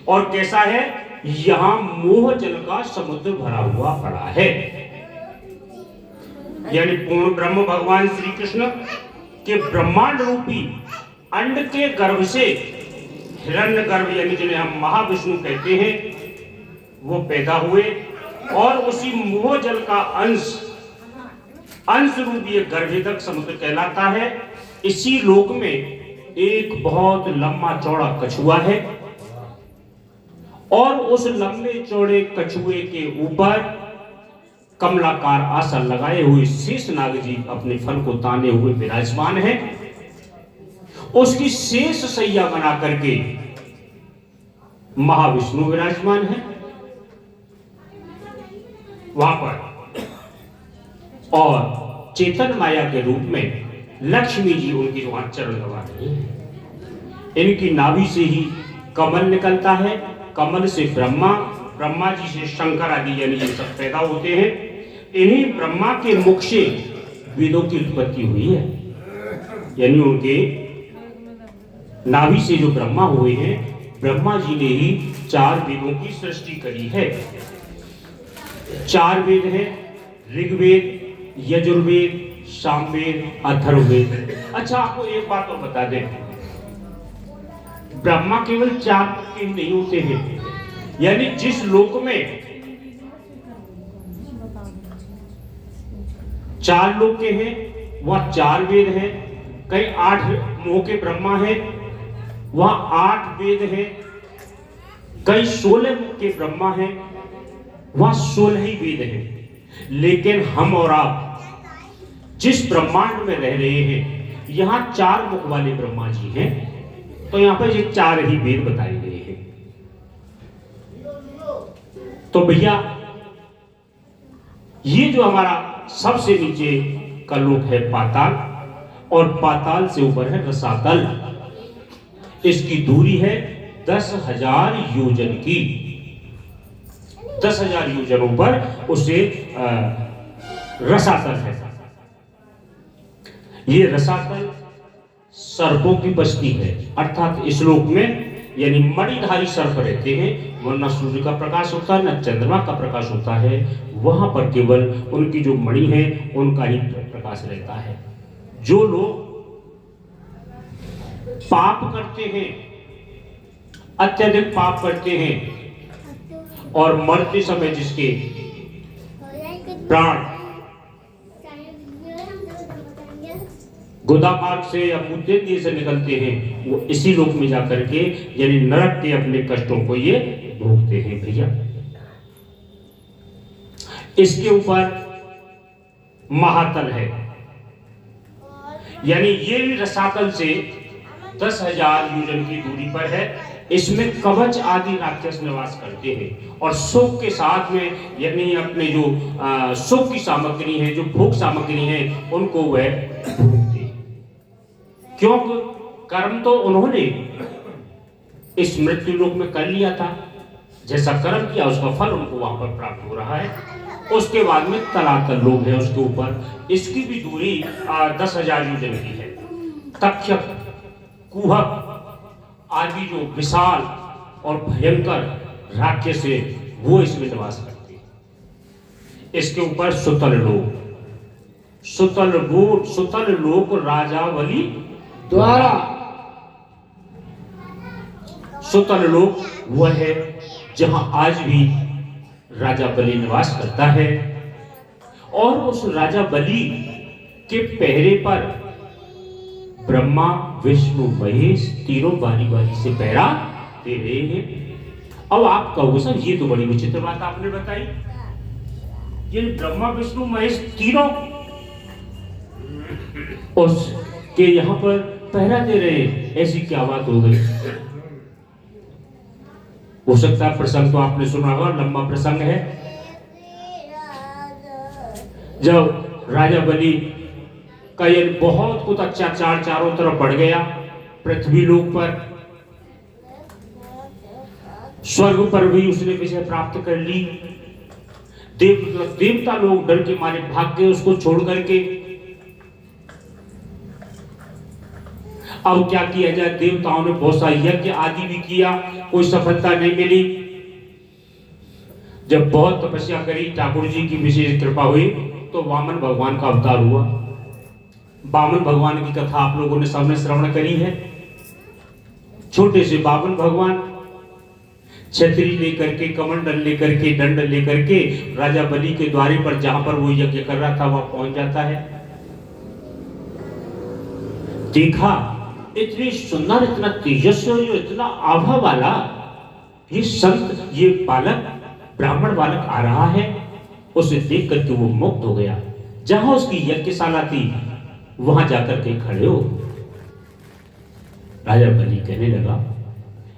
A: और कैसा है यहां मोह जल का समुद्र भरा हुआ पड़ा है। यानी पूर्ण ब्रह्म भगवान श्री कृष्ण के ब्रह्मांड रूपी अंड के गर्भ से हिरण्य गर्भ, यानी जिन्हें हम महाविष्णु कहते हैं, वो पैदा हुए और उसी मोह जल का अंश रूपी गर्भेदक समुद्र कहलाता है। इसी लोक में एक बहुत लंबा चौड़ा कछुआ है और उस लंबे चौड़े कछुए के ऊपर कमलाकार आसन लगाए हुए शेषनाग जी अपने फल को ताने हुए विराजमान है। उसकी शेष सैया बना करके महाविष्णु विराजमान है वहां पर, और चेतन माया के रूप में लक्ष्मी जी उनकी वहां चरण दबा रही है। इनकी नाभि से ही कमल निकलता है, कमल से ब्रह्मा जी से शंकर आदि यानी ये सब पैदा होते हैं। इन्हीं ब्रह्मा के मुख से वेदों की उत्पत्ति हुई है, यानी उनके नाभि से जो ब्रह्मा हुए हैं, ब्रह्मा जी ने ही 4 वेदों की सृष्टि करी है। 4 वेद हैं, ऋग्वेद, यजुर्वेद, सामवेद, अथर्ववेद। अच्छा, आपको एक बात और बता दें, ब्रह्मा केवल 4 के नहीं होते हैं, यानी जिस लोक में 4 लोक के हैं वह 4 वेद हैं, कई 8 मुंह के ब्रह्मा है वह 8 वेद हैं, कई 16 मुख के ब्रह्मा है वह 16 ही वेद हैं। लेकिन हम और आप जिस ब्रह्मांड में रह रहे हैं, यहां 4 मुख वाले ब्रह्मा जी हैं, तो यहां पर ये 4 ही वेद बताए गए हैं। तो भैया, ये जो हमारा सबसे नीचे का लोक है पाताल, और पाताल से ऊपर है रसातल। इसकी दूरी है 10,000 योजन की। 10,000 योजनों पर उसे रसातल है। ये रसातल सर्पों की बस्ती है, अर्थात इस लोक में यानी मणिधारी सर्प रहते हैं, वरना सूर्य का प्रकाश होता है, न चंद्रमा का प्रकाश होता है। वहां पर केवल उनकी जो मणि है उनका ही प्रकाश रहता है। जो लोग पाप करते हैं, अत्यधिक पाप करते हैं और मरते समय जिसके प्राण गोदा मार्ग से या मुद्दे से निकलते हैं, वो इसी लोक में जाकर के यानी नरक के अपने कष्टों को ये भोगते हैं भैया। इसके ऊपर महातल है, यानी ये भी रसातल से 10,000 योजन की दूरी पर है। इसमें कवच आदि राक्षस निवास करते हैं और सुख के साथ में यानी अपने जो सुख की सामग्री है, जो भोग सामग्री है, उनको वह भोगते हैं। क्योंकि कर्म तो उन्होंने इस मृत्यु लोक में कर लिया था, जैसा कर्म किया उसका फल उनको वहां पर प्राप्त हो रहा है। उसके बाद में तलातल लोक है उसके ऊपर, इसकी भी दूरी 10,000 योजन की है। तक्षक, कुहक आदि जो विशाल और भयंकर राक्षस है वो इसमें निवास करते हैं। इसके ऊपर सुतल लोक राजावली द्वारा। सुतल लोक वह है जहां आज भी राजा बलि निवास करता है, और उस राजा बलि के पहरे पर ब्रह्मा, विष्णु, महेश तीनों बारी बारी से पहरा दे रहे हैं। अब आप कहोगे सर ये तो बड़ी विचित्र बात आपने बताई, ये ब्रह्मा, विष्णु, महेश तीनों उसके यहां पर पहरा दे रहे हैं, ऐसी क्या बात हो गई? हो सकता है प्रसंग तो आपने सुना होगा, लंबा प्रसंग है। जब राजा बलि का ये बहुत कुछ अत्याचार चारों तरफ बढ़ गया, पृथ्वी लोक पर, स्वर्ग पर भी उसने विजय प्राप्त कर ली। देवता लोग डर के मारे भाग गए उसको छोड़ करके। अब क्या किया जाए, देवताओं ने बहुत सा यज्ञ आदि भी किया, कोई सफलता नहीं मिली। जब बहुत तपस्या करी, ठाकुर जी की विशेष कृपा हुई, तो वामन भगवान का अवतार हुआ। वामन भगवान की कथा आप लोगों ने सबने श्रवण करी है। छोटे से वामन भगवान छतरी लेकर के, कमंडल लेकर के, दंड लेकर के राजा बलि के द्वारे पर, जहां पर वो यज्ञ कर रहा था, वहां पहुंच जाता है। देखा इतनी सुंदर, इतना तेजस्वी, इतना आभा वाला ये संत, ये बालक, ब्राह्मण बालक आ रहा है। उसे देख करके वो मुक्त हो गया। जहां उसकी यज्ञशाला थी वहां जाकर के खड़े हो। राजा बलि कहने लगा,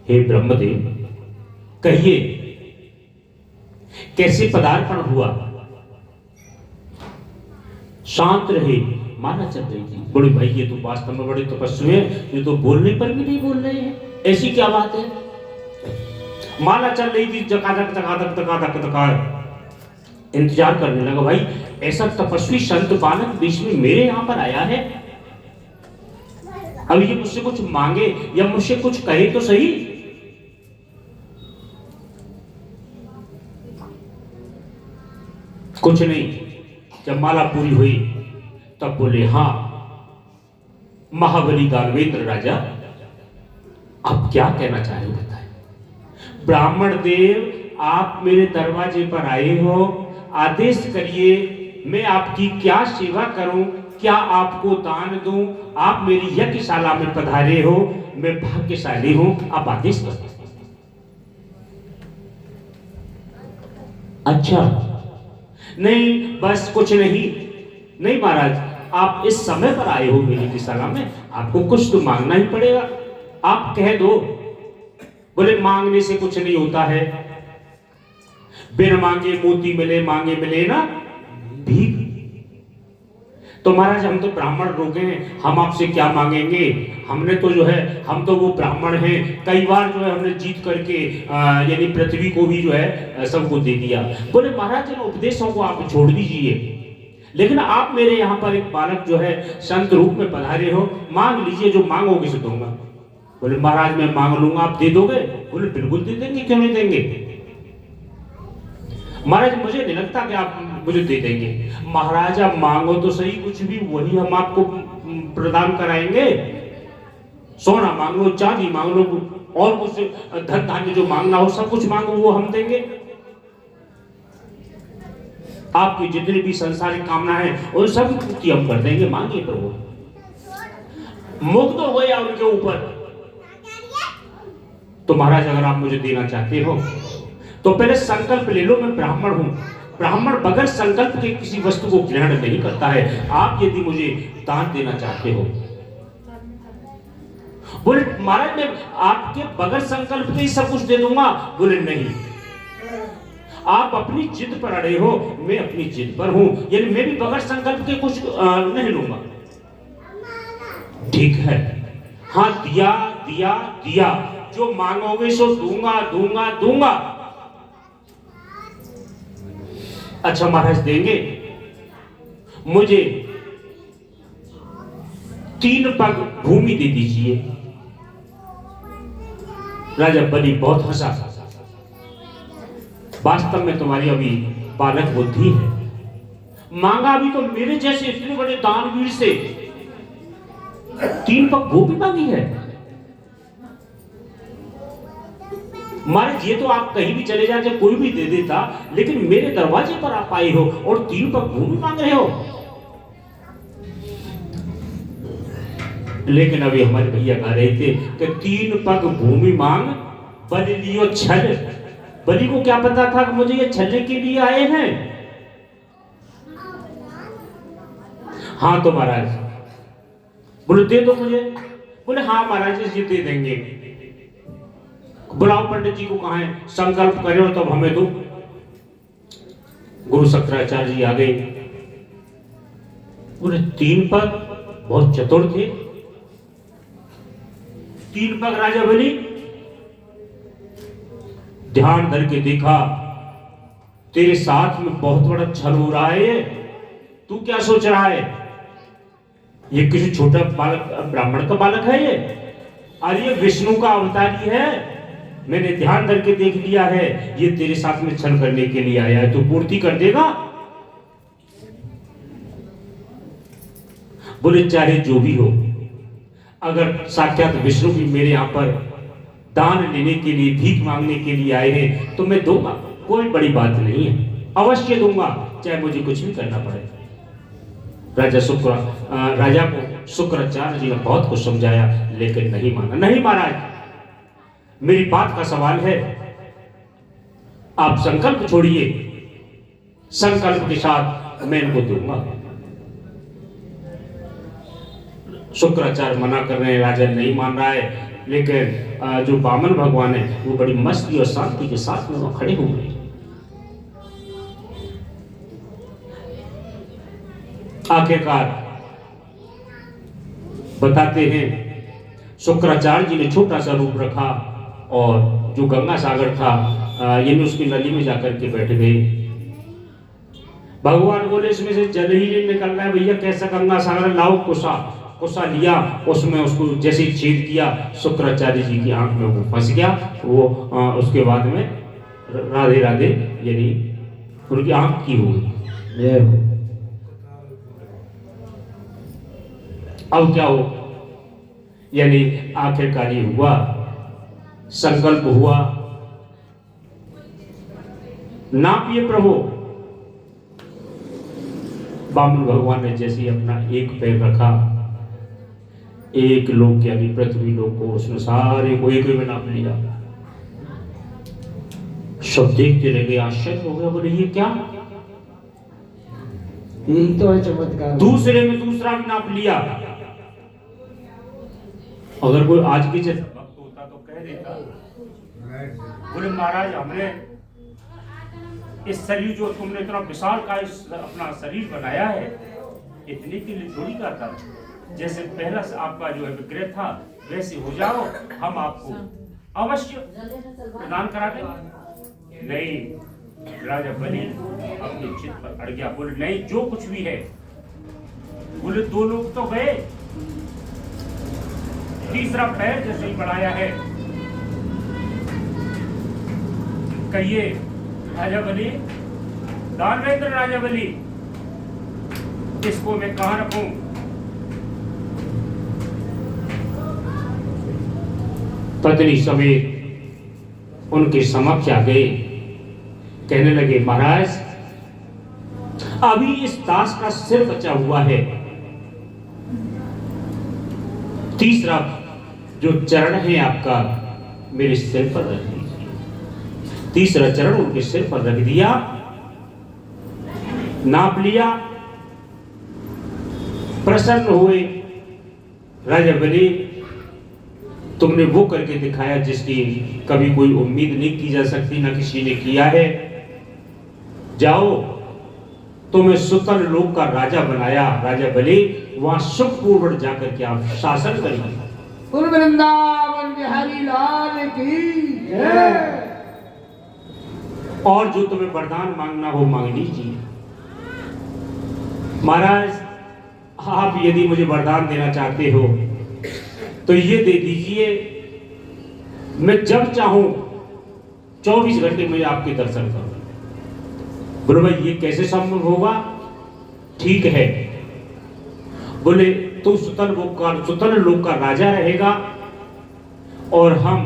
A: हे ब्रह्मदेव, कहिए कैसे पदार्पण हुआ? शांत रहे। माना चल रही थी, बड़े भाई ये तो वास्तव में बड़े तपस्वी हैं, ये तो बोलने पर भी नहीं बोल रहे हैं, ऐसी क्या बात है? माला चल रही थी, जकाधक तकाधक तकाधक तकाधक इंतजार करने लगा। भाई ऐसा तपस्वी संत बालक बीच में मेरे यहां पर आया है, अब ये मुझसे कुछ मांगे या मुझसे कुछ कहे तो सही। कुछ नहीं। जब माला पूरी हुई तब बोले, हाँ महाबली दानवेंद्र राजा, आप क्या कहना चाहे बताएं। ब्राह्मण देव, आप मेरे दरवाजे पर आए हो, आदेश करिए, मैं आपकी क्या सेवा करूं, क्या आपको दान दूं? आप मेरी यज्ञशाला में पधारे हो, मैं भाग्यशाली हूं, आप आदेश करो। अच्छा, नहीं बस कुछ नहीं। नहीं महाराज, आप इस समय पर आए हो मेरी यज्ञशाला में, आपको कुछ तो मांगना ही पड़ेगा, आप कह दो। बोले मांगने से कुछ नहीं होता है, बिन मांगे मोती मिले, मांगे मिले ना भीख। तो महाराज हम तो ब्राह्मण लोग हैं, हम आपसे क्या मांगेंगे? हमने तो जो है, हम तो वो ब्राह्मण हैं, कई बार जो है हमने जीत करके यानी पृथ्वी को भी जो है सबको दे दिया। बोले महाराज इन उपदेशों को आप छोड़ दीजिए, लेकिन आप मेरे यहाँ पर एक बालक जो है संत रूप में पधारे हो, मांग लीजिए, जो मांगोगे सो दूंगा। बोले महाराज मैं मांग लूंगा, आप दे दोगे? बोले बिल्कुल दे देंगे, क्यों नहीं देंगे? महाराज मुझे नहीं लगता कि आप मुझे दे देंगे। महाराज आप मांगो तो सही कुछ भी, वही हम आपको प्रदान कराएंगे। सोना मांग लो, चांदी मांग लो, और कुछ धन धान्य जो मांगना हो सब कुछ मांगो, वो हम देंगे। आपकी जितनी भी संसारिक कामना है उन सब की हम कर देंगे, मांगिए प्रभु। मुग्ध हो गया उनके ऊपर। तो महाराज अगर आप मुझे देना चाहते हो तो पहले संकल्प ले लो, मैं ब्राह्मण हूं। ब्राह्मण बगैर संकल्प के किसी वस्तु को ग्रहण नहीं करता है। आप यदि मुझे दान देना चाहते हो, बोले महाराज मैं आपके बगैर संकल्प के ही सब कुछ दे दूंगा। बोले नहीं, आप अपनी जिद पर अड़े हो, मैं अपनी जिद पर हूं, यानी मैं भी बगैर संकल्प के कुछ नहीं लूंगा। ठीक है, हाँ दिया दिया दिया, जो मांगोगे सो दूंगा दूंगा दूंगा। अच्छा महाराज देंगे? मुझे 3 पग भूमि दे दीजिए। राजा बलि बहुत हंसा। वास्तव में तुम्हारी अभी बालक बुद्धि है, मांगा भी तो मेरे जैसे इतने बड़े दानवीर से 3 पग भूमि मांगी है। महाराज ये तो आप कहीं भी चले जाते कोई भी दे देता, लेकिन मेरे दरवाजे पर आप आए हो और 3 पग भूमि मांग रहे हो। लेकिन अभी हमारे भैया कह रहे थे कि 3 पग भूमि मांग, बलि लियो छल। बलि को क्या पता था कि मुझे ये छलने के लिए आए हैं। हाँ तो महाराज, बोले दे दो मुझे। बोले हाँ महाराज जी दे देंगे। बुलाओ पंडित जी को, कहाँ है? संकल्प करो तब हमें दो। गुरु शंकराचार्य जी आ गए। बोले 3 पग, बहुत चतुर थे। 3 पग राजा बलि ध्यान धर के देखा, तेरे साथ में बहुत बड़ा छल हो रहा है। ये तू क्या सोच रहा है? ये किसी छोटा बालक, ब्राह्मण का बालक है ये? अरे ये विष्णु का अवतारी है। मैंने ध्यान करके देख लिया है, ये तेरे साथ में छल करने के लिए आया है, तू पूर्ति कर देगा? बोले चाहे जो भी हो, अगर साक्षात विष्णु भी मेरे यहाँ पर दान लेने के लिए, भीख मांगने के लिए आए हैं तो मैं दूंगा, कोई बड़ी बात नहीं है, अवश्य दूंगा, चाहे मुझे कुछ भी करना पड़े। राजा को शुक्राचार्य जी ने बहुत कुछ समझाया, लेकिन नहीं माना। नहीं महाराज, मेरी बात का सवाल है, आप संकल्प छोड़िए, संकल्प के साथ मैं इनको दूंगा। शुक्राचार्य मना कर रहे हैं, राजा नहीं मान रहा है, लेकिन जो वामन भगवान है वो बड़ी मस्ती और शांति के साथ में खड़े हुए हैं। आखिरकार बताते हैं, शुक्राचार्य जी ने छोटा सा रूप रखा और जो गंगा सागर था यानी उसकी नली में जाकर के बैठ गए। भगवान बोले इसमें से जल ही नहीं निकल रहा है भैया, कैसा गंगा सागर, लाओ कुसा लिया, उसमें उसको जैसे छेद किया, शुक्राचार्य जी की आंख में वो फंस गया। वो उसके बाद में राधे राधे यानी उनकी आंख की हो गई। अब क्या हो, यानी आखिरकार ये हुआ, संकल्प हुआ, नापिए प्रभु। वामन भगवान ने जैसे ही अपना एक पैर रखा, एक लोक यानी पृथ्वी लोक को उसने सारे को एक में नाप लिया। सब देखते रह गए, आश्चर्य हो गया, बोले ये क्या,
B: यही तो है चमत्कार।
A: दूसरे में दूसरा भी नाप लिया। अगर कोई आज के जैसे भक्त होता तो कह देता, बोले महाराज हमने इस शरीर जो तुमने इतना विशाल का अपना शरीर बनाया है, इतने के लिए थोड़ी का था, जैसे पहला से आपका जो है विग्रह था वैसे हो जाओ, हम आपको अवश्य प्रदान करा देंगे। नहीं, राजा बलि अपने चित्त पर अड़ गया, बोले नहीं, जो कुछ भी है, बोले दो लोग तो गए, तीसरा पैर जैसे ही बढ़ाया है, कहिए राजा बलि, दानवेंद्र राजा बलि, इसको मैं कहां रखूं? पत्नी समेत उनके समक्ष आ गए, कहने लगे महाराज अभी इस दास का सिर बचा हुआ है, तीसरा जो चरण है आपका मेरे सिर पर रख दीजिए। तीसरा चरण उनके सिर पर रख दिया, नाप लिया, प्रसन्न हुए। राजा बलि तुमने वो करके दिखाया जिसकी कभी कोई उम्मीद नहीं की जा सकती, ना किसी ने किया है। जाओ, तुम्हें सुतल लोक का राजा बनाया राजा बलि, वहां सुखपूर्वक जाकर के आप शासन करेंगे।
B: वृंदावन बिहारी लाल की जय।
A: और जो तुम्हें वरदान मांगना हो मांग लीजिए। महाराज आप यदि मुझे वरदान देना चाहते हो तो ये दे दीजिए, मैं जब चाहूं 24 घंटे में आपके दर्शन करूं। बोले भाई ये कैसे संभव होगा? ठीक है, बोले तू सुतल लोक का राजा रहेगा और हम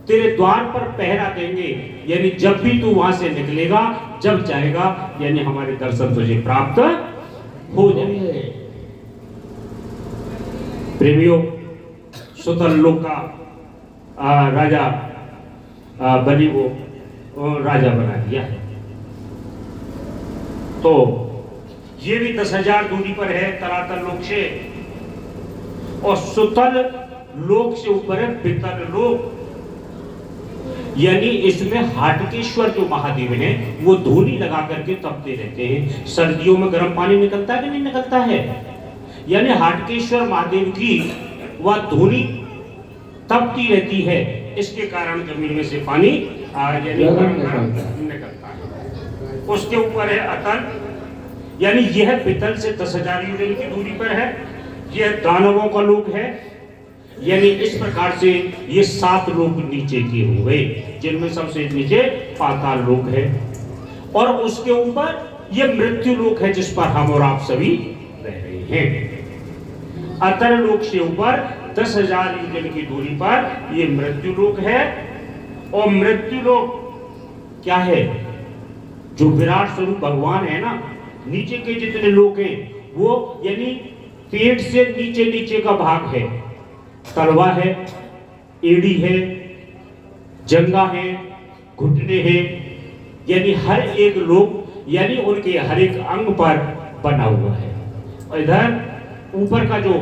A: तेरे द्वार पर पहरा देंगे, यानी जब भी तू वहां से निकलेगा, जब चाहेगा, यानी हमारे दर्शन तुझे प्राप्त हो जाएंगे। प्रेमियों, सुतल लोक का राजा बलि को राजा बना दिया। तो ये भी 10,000 दूरी पर है तलातल लोक से, और सुतल लोक से ऊपर है पितल लोक, यानी इसमें हाटकेश्वर जो महादेव हैं वो धूनी लगा करके तपते रहते हैं। सर्दियों में गर्म पानी निकलता है कि नहीं निकलता है, यानी हाटकेश्वर महादेव की वह धूनी तपती रहती है, इसके कारण जमीन में से पानी निकलता है। उसके ऊपर है अतल, यानी यह पितल से 10,000 योजन की दूरी पर है। यह दानवों का लोक है, यानी इस प्रकार से ये 7 लोक नीचे के हुए, जिनमें सबसे नीचे पाताल लोक है, और उसके ऊपर ये मृत्यु लोक है जिस पर हम और आप सभी रह रहे हैं। अतर लोक से ऊपर 10,000 योजन की दूरी पर ये मृत्यु लोक है। और मृत्यु लोक क्या है? जो विराट स्वरूप भगवान है ना, नीचे के जितने लोग हैं वो यानी पेट से नीचे नीचे का भाग है, तलवा है, एड़ी है, जंगा है, घुटने हैं, यानी हर एक लोग यानी उनके हर एक अंग पर बना हुआ है। और इधर ऊपर का जो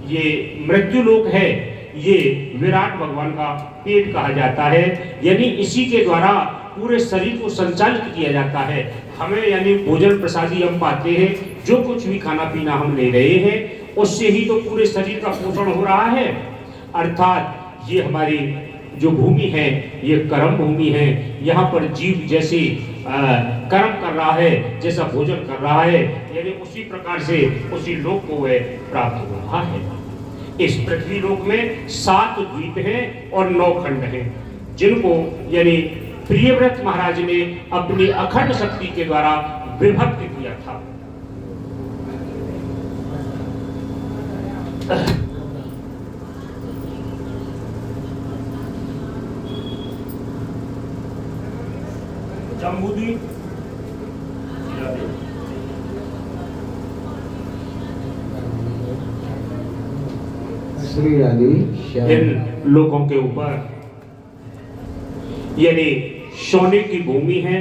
A: ये मृत्यु लोक है ये विराट भगवान का पेट कहा जाता है, यानी इसी के द्वारा पूरे शरीर को संचालित किया जाता है। हमें यानी भोजन प्रसादी हम पाते हैं, जो कुछ भी खाना पीना हम ले रहे हैं उससे ही तो पूरे शरीर का पोषण हो रहा है। अर्थात ये हमारी जो भूमि है ये कर्म भूमि है। यहाँ पर जीव जैसे कर्म कर रहा है, जैसा भोजन कर रहा है, यानी उसी प्रकार से उसी लोक को वह प्राप्त हो रहा है। इस पृथ्वी लोक में 7 द्वीप हैं और 9 खंड हैं, जिनको यानी प्रियव्रत महाराज ने अपनी अखंड शक्ति के द्वारा विभक्त किया था। जम्बूद्वीप,
B: श्री आदि
A: इन लोगों के ऊपर यानी सोने की भूमि है,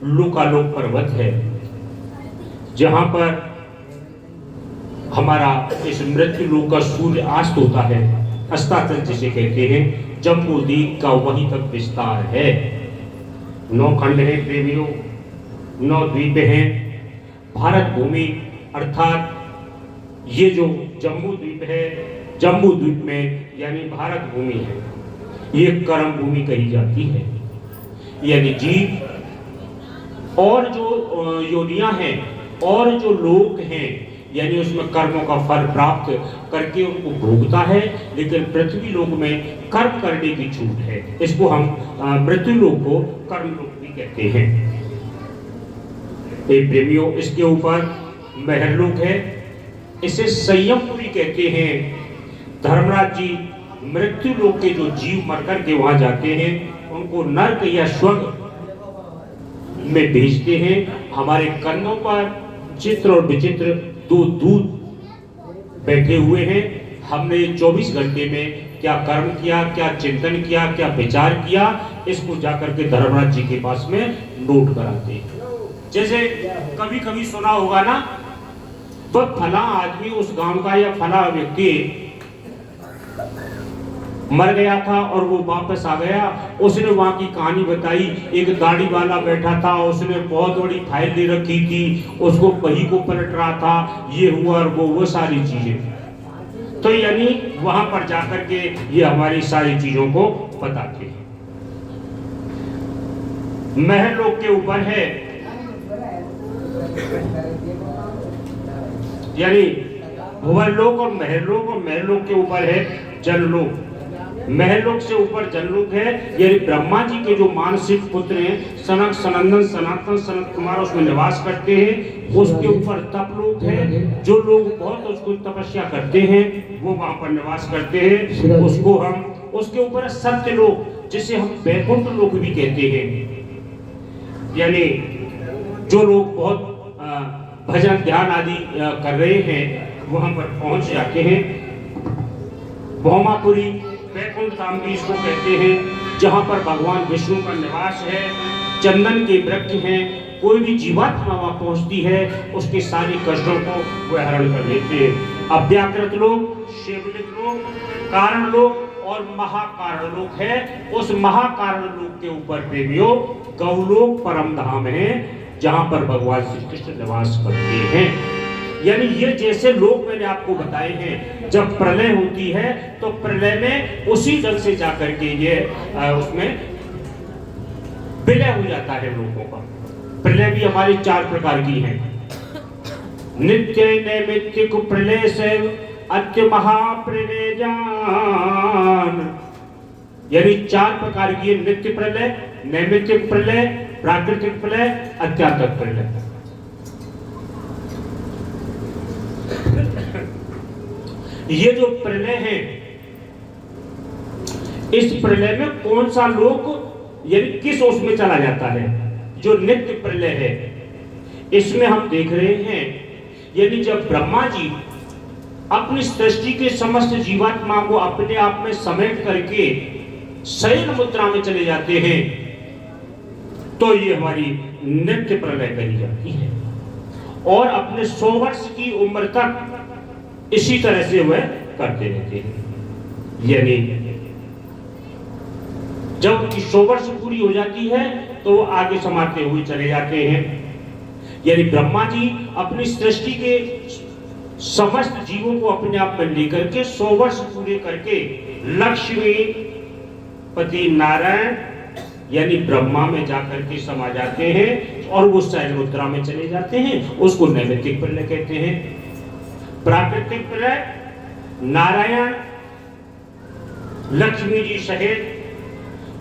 A: लोकालोक पर्वत है, जहां पर हमारा इस मृत्यु लोक का सूर्य अस्त होता है, अस्ताचल जिसे कहते हैं। जम्बूद्वीप का वहीं तक विस्तार है। 9 खंड है प्रेमियों, 9 द्वीप हैं। भारत भूमि अर्थात ये जो जम्बू द्वीप है, जम्बू द्वीप में यानी भारत भूमि है, ये कर्म भूमि कही जाती है। यानी जीव और जो योनियां हैं और जो लोग हैं यानी उसमें कर्मों का फल प्राप्त करके उनको भोगता है, लेकिन पृथ्वी लोक में कर्म करने की छूट है। इसको हम मृत्यु लोक को कर्म लोक भी कहते हैं। प्रेमियों, इसके ऊपर महर लोक है, इसे संयमपुरी कहते हैं। धर्मराज जी मृत्यु लोक के जो जीव मर करके वहां जाते हैं उनको नर्क या स्वर्ग में भेजते हैं। हमारे कंधों पर चित्र और विचित्र 2 दूत बैठे हुए हैं। हमने 24 घंटे में क्या कर्म किया, क्या चिंतन किया, क्या विचार किया, इसको जाकर के धर्मराज जी के पास में नोट कराते हैं। जैसे कभी कभी सुना होगा ना, तो फला आदमी उस गांव का या फला व्यक्ति मर गया था और वो वापस आ गया। उसने वहां की कहानी बताई। एक गाड़ी वाला बैठा था, उसने बहुत बड़ी फाइल दे रखी थी, उसको पहिए को पलट रहा था, ये हुआ और वो सारी चीजें। तो यानी वहां पर जाकर के ये हमारी सारी चीजों को बताते हैं। महल लोक के ऊपर है यानी भुवन लोक और महल लोक के ऊपर है जनलोक। महलोक से ऊपर जनलोक है, यानी ब्रह्मा जी के जो मानसिक पुत्र हैं सनक, सनंदन, सनातन, सनत कुमार उसमें निवास करते हैं। उसके ऊपर तपलोक है, जो लोग बहुत उसको तपस्या करते हैं वो वहां पर निवास करते हैं। उसको हम उसके ऊपर सत्यलोक, जिसे हम वैकुंठ लोक भी कहते हैं। यानी जो लोग बहुत भजन ध्यान आदि कर रहे हैं वहां पर पहुंच जाते हैं। भौमापुरी वैकुंठ धाम भी इसको कहते हैं, जहां पर भगवान विष्णु का निवास है। चंदन के वृक्ष हैं, कोई भी जीवात्मा वहां पहुंचती है उसके सारे कष्टों को वह हरण कर लेते हैं। अव्याकृत लोक, शिवलिंग लोक, कारण लोक और महाकारण लोक है। उस महाकारण लोक के ऊपर प्रेमियों गौलोक परम धाम है, जहां पर भगवान श्री कृष्ण निवास करते हैं। यानी ये जैसे लोग मैंने आपको बताए हैं, जब प्रलय होती है तो प्रलय में उसी जल से जाकर के ये उसमें विलय हो जाता है लोगों का। प्रलय भी हमारी 4 प्रकार की है। नित्य नैमित्तिक प्रलय से अत्य महाप्रलय जान, यानी 4 प्रकार की नित्य प्रलय, नैमित्तिक प्रलय, प्राकृतिक प्रलय, अत्यात्मक प्रलय। ये जो प्रलय है, इस प्रलय में कौन सा लोक यानी किस ओस में चला जाता है? जो नित्य प्रलय है, इसमें हम देख रहे हैं, यानी जब ब्रह्मा जी अपनी सृष्टि के समस्त जीवात्मा को अपने आप में समेट करके शयन मुद्रा में चले जाते हैं, तो ये हमारी नित्य प्रलय कही जाती है। और अपने 100 वर्ष की उम्र तक इसी तरह से वह करते रहते हैं। यानी जब उनकी 100 वर्ष पूरी हो जाती है तो वो आगे समाते हुए चले जाते हैं। यानी ब्रह्मा जी अपनी सृष्टि के समस्त जीवों को अपने आप में लेकर के 100 वर्ष पूरे करके लक्ष्मी पति नारायण यानी ब्रह्मा में जाकर के समा जाते हैं और वो शयन मुद्रा में चले जाते हैं। उसको नैमित्तिक प्रलय कहते हैं। प्राकृतिक प्रलय नारायण लक्ष्मी जी सहित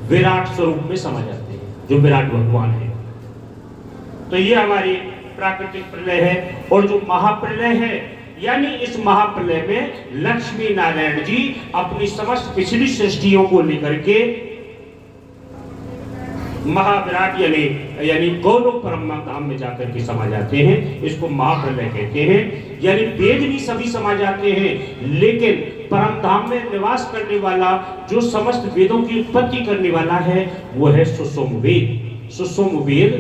A: विराट स्वरूप में समा जाते हैं, जो विराट भगवान है। तो ये हमारी प्राकृतिक प्रलय है। और जो महाप्रलय है, यानी इस महाप्रलय में लक्ष्मी नारायण जी अपनी समस्त पिछली सृष्टियों को लेकर के महाविराट यानी गोलोक परम धाम में जाकर के समा जाते हैं। इसको महाप्रलय कहते हैं। यानी वेद भी सभी समा जाते हैं, लेकिन परम धाम में निवास करने वाला जो समस्त वेदों की उत्पत्ति करने वाला है वो है सुषुम वेद। सुषुम वेद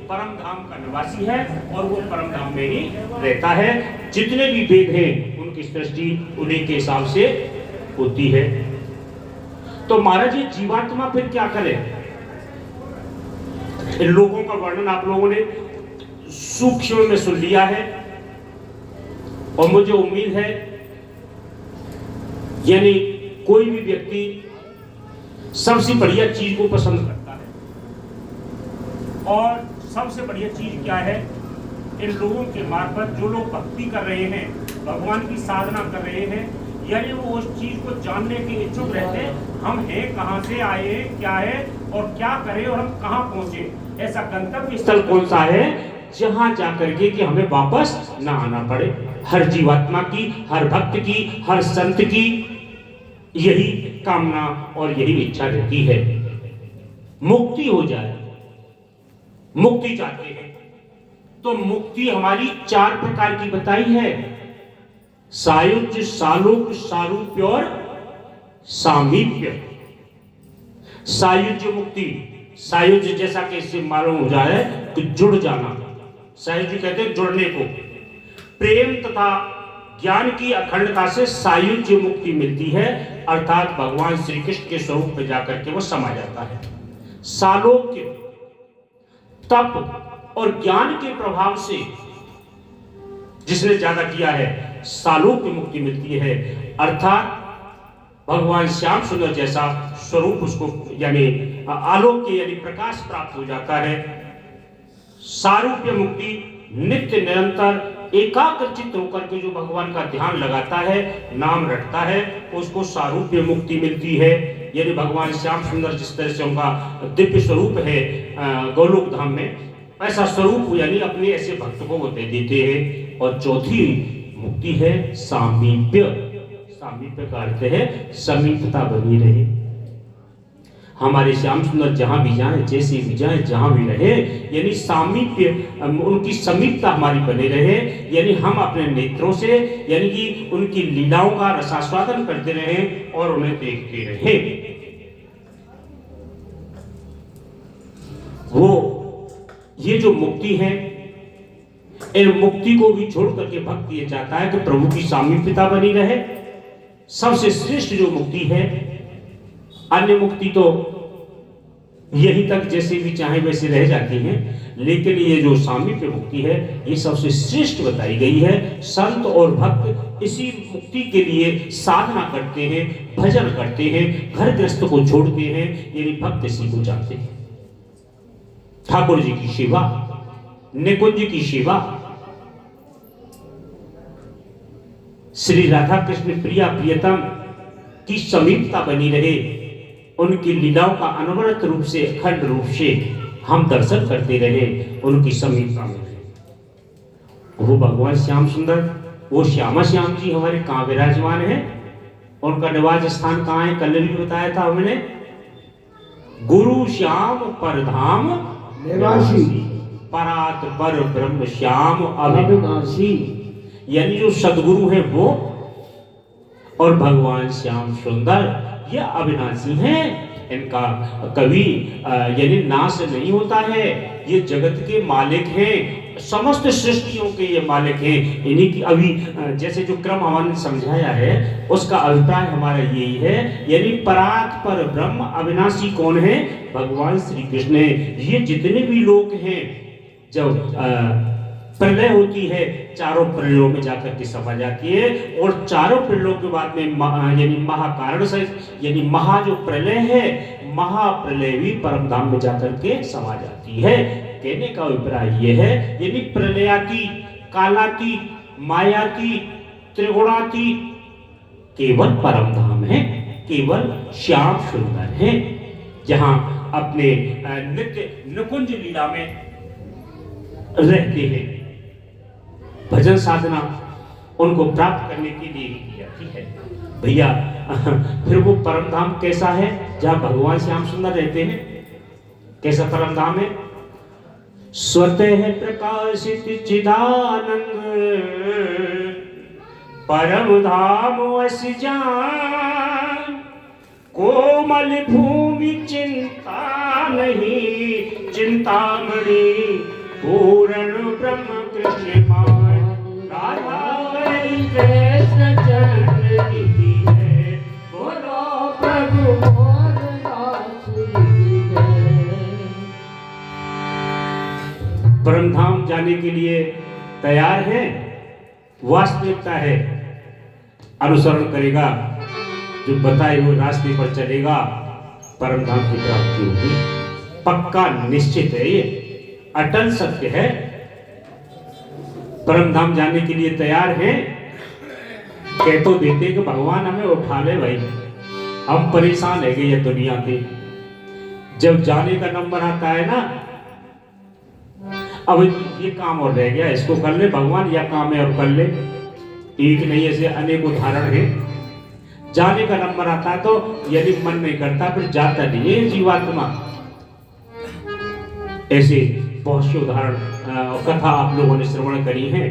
A: परम धाम का निवासी है और वो परम धाम में ही रहता है। जितने भी वेद हैं उनकी सृष्टि उन्हीं के हिसाब से होती है। तो महाराज ये जीवात्मा फिर क्या करे? इन लोगों का वर्णन आप लोगों ने सूक्ष्म में सुन लिया है और मुझे उम्मीद है यानी कोई भी व्यक्ति सबसे बढ़िया चीज को पसंद करता है। और सबसे बढ़िया चीज क्या है? इन लोगों के मार्फत जो लोग भक्ति कर रहे हैं, भगवान की साधना कर रहे हैं, यानी वो उस चीज को जानने के इच्छुक रहते हैं। हम हैं, कहां से आए हैं, क्या है और क्या करें और हम कहां पहुंचे। ऐसा गंतव्य स्थल कौन सा है जहां जाकर के कि हमें वापस ना आना पड़े। हर जीवात्मा की, हर भक्त की, हर संत की यही कामना और यही इच्छा रहती है, मुक्ति हो जाए। मुक्ति चाहते हैं तो मुक्ति हमारी 4 प्रकार की बताई है। सायुज्य, सालोक, सारूप्य और सामीप्य। सायुज्य मुक्ति, सायुज्य जैसा कि इससे मालूम हो जाए तो जुड़ जाना। सायुज्य कहते हैं जुड़ने को। प्रेम तथा ज्ञान की अखंडता से सायुज्य मुक्ति मिलती है, अर्थात भगवान श्री कृष्ण के स्वरूप में जाकर के वो समा जाता है। सालोक्य तप और ज्ञान के प्रभाव से जिसने ज्यादा किया है सालोक्य मुक्ति मिलती है, अर्थात भगवान श्याम सुंदर जैसा स्वरूप उसको यानी आलोक्य यानी प्रकाश प्राप्त हो जाता है। सारूप्य मुक्ति नित्य निरंतर एकाग्रचित्त होकर के जो भगवान का ध्यान लगाता है, नाम रटता है, उसको सारूप्य मुक्ति मिलती है। यानी भगवान श्याम सुंदर जिस तरह से उनका दिव्य स्वरूप है गोलोक धाम में, ऐसा स्वरूप यानी अपने ऐसे भक्त को वो दे देते हैं। और चौथी मुक्ति है सामीप्य। सामीप्य का अर्थ है समीपता बनी रहे। हमारे श्याम सुंदर जहां भी जाएं, जैसे भी जाएं, जहां भी रहे, यानी सामीप्य, उनकी समीपता हमारी बने रहे। यानी हम अपने नेत्रों से यानी कि उनकी लीलाओं का रसास्वादन करते रहें और उन्हें देखते रहें। वो ये जो मुक्ति है, इन मुक्ति को भी छोड़ करके भक्त ये चाहता है कि प्रभु की सामीप्यता बनी रहे। सबसे श्रेष्ठ जो मुक्ति है, अन्य मुक्ति तो यहीं तक जैसे भी चाहे वैसे रह जाती हैं, लेकिन ये जो सामीप्य मुक्ति है ये सबसे श्रेष्ठ बताई गई है। संत और भक्त इसी मुक्ति के लिए साधना करते हैं, भजन करते हैं, घर गृहस्थ को छोड़ते हैं, यानी भक्त इसी को चाहते हैं। ठाकुर जी की सेवा, निकुंज की सेवा, श्री राधा कृष्ण प्रिया प्रियतम की समीपता बनी रहे, उनकी लीलाओं का अनवरत रूप से अखंड रूप से हम दर्शन करते रहे, उनकी समीपता में रहे। वो भगवान श्याम सुंदर, वो श्यामा श्याम जी हमारे कहाँ विराजमान है? उनका निवास स्थान कहाँ है? कल भी बताया था हमने, गुरु श्याम परधाम
B: निवासी,
A: परात पर ब्रह्म श्याम अविनाशी। यानी जो सदगुरु है वो और भगवान श्याम सुंदर ये अविनाशी हैं। इनका कभी यानी नाश नहीं होता है। ये जगत के मालिक हैं, समस्त सृष्टियों के ये मालिक हैं। इन्हीं की अभी जैसे जो क्रम हमने समझाया है उसका अभिप्राय हमारा यही है। यानी परात पर ब्रह्म अविनाशी कौन है? भगवान श्री कृष्ण है। ये जितने भी लोग हैं, जब प्रलय होती है चारों प्रलयों में जाकर के समा जाती है, और चारों प्रलयों के बाद में यानी महाकारण से यानी महा जो प्रलय है, महाप्रलय भी परम धाम में जाकर के समा जाती है। कहने का अभिप्राय यह है, यानी प्रलयाती, कालाती, मायाती, त्रिगुणाती केवल परम धाम है, केवल श्याम सुंदर है, जहां अपने नित्य निकुंज लीला में रहते हैं। भजन साधना उनको प्राप्त करने के लिए ही की जाती है। भैया फिर वो परम धाम कैसा है जहां भगवान श्याम सुंदर रहते हैं? कैसा परम धाम है? स्वतः प्रकाशित चिदानंद परम धाम अस जान, कोमल भूमि चिंता नहीं, चिंतामणि पूर्ण ब्रह्म कृष्ण मान, राधा कृष्ण चंद्र की है, बोलो प्रभु मोर दास की जय। परम धाम जाने के लिए तैयार है? वास्तविकता है, अनुसरण करेगा, जो बताए हुए रास्ते पर चलेगा, परम धाम की प्राप्ति होगी। पक्का निश्चित है, ये अटल सत्य है। परम धाम जाने के लिए तैयार हैं? कह तो देते कि भगवान हमें उठा ले भाई, हम परेशान है ये दुनिया के। जब जाने का नंबर आता है ना, अब ये काम और रह गया, इसको कर ले भगवान, या काम है और कर ले। एक नहीं, ऐसे अनेक उदाहरण है। जाने का नंबर आता है तो यदि मन नहीं करता फिर जाता नहीं है जीवात्मा। ऐसे बहुत से उदाहरण कथा आप लोगों ने श्रवण करी है।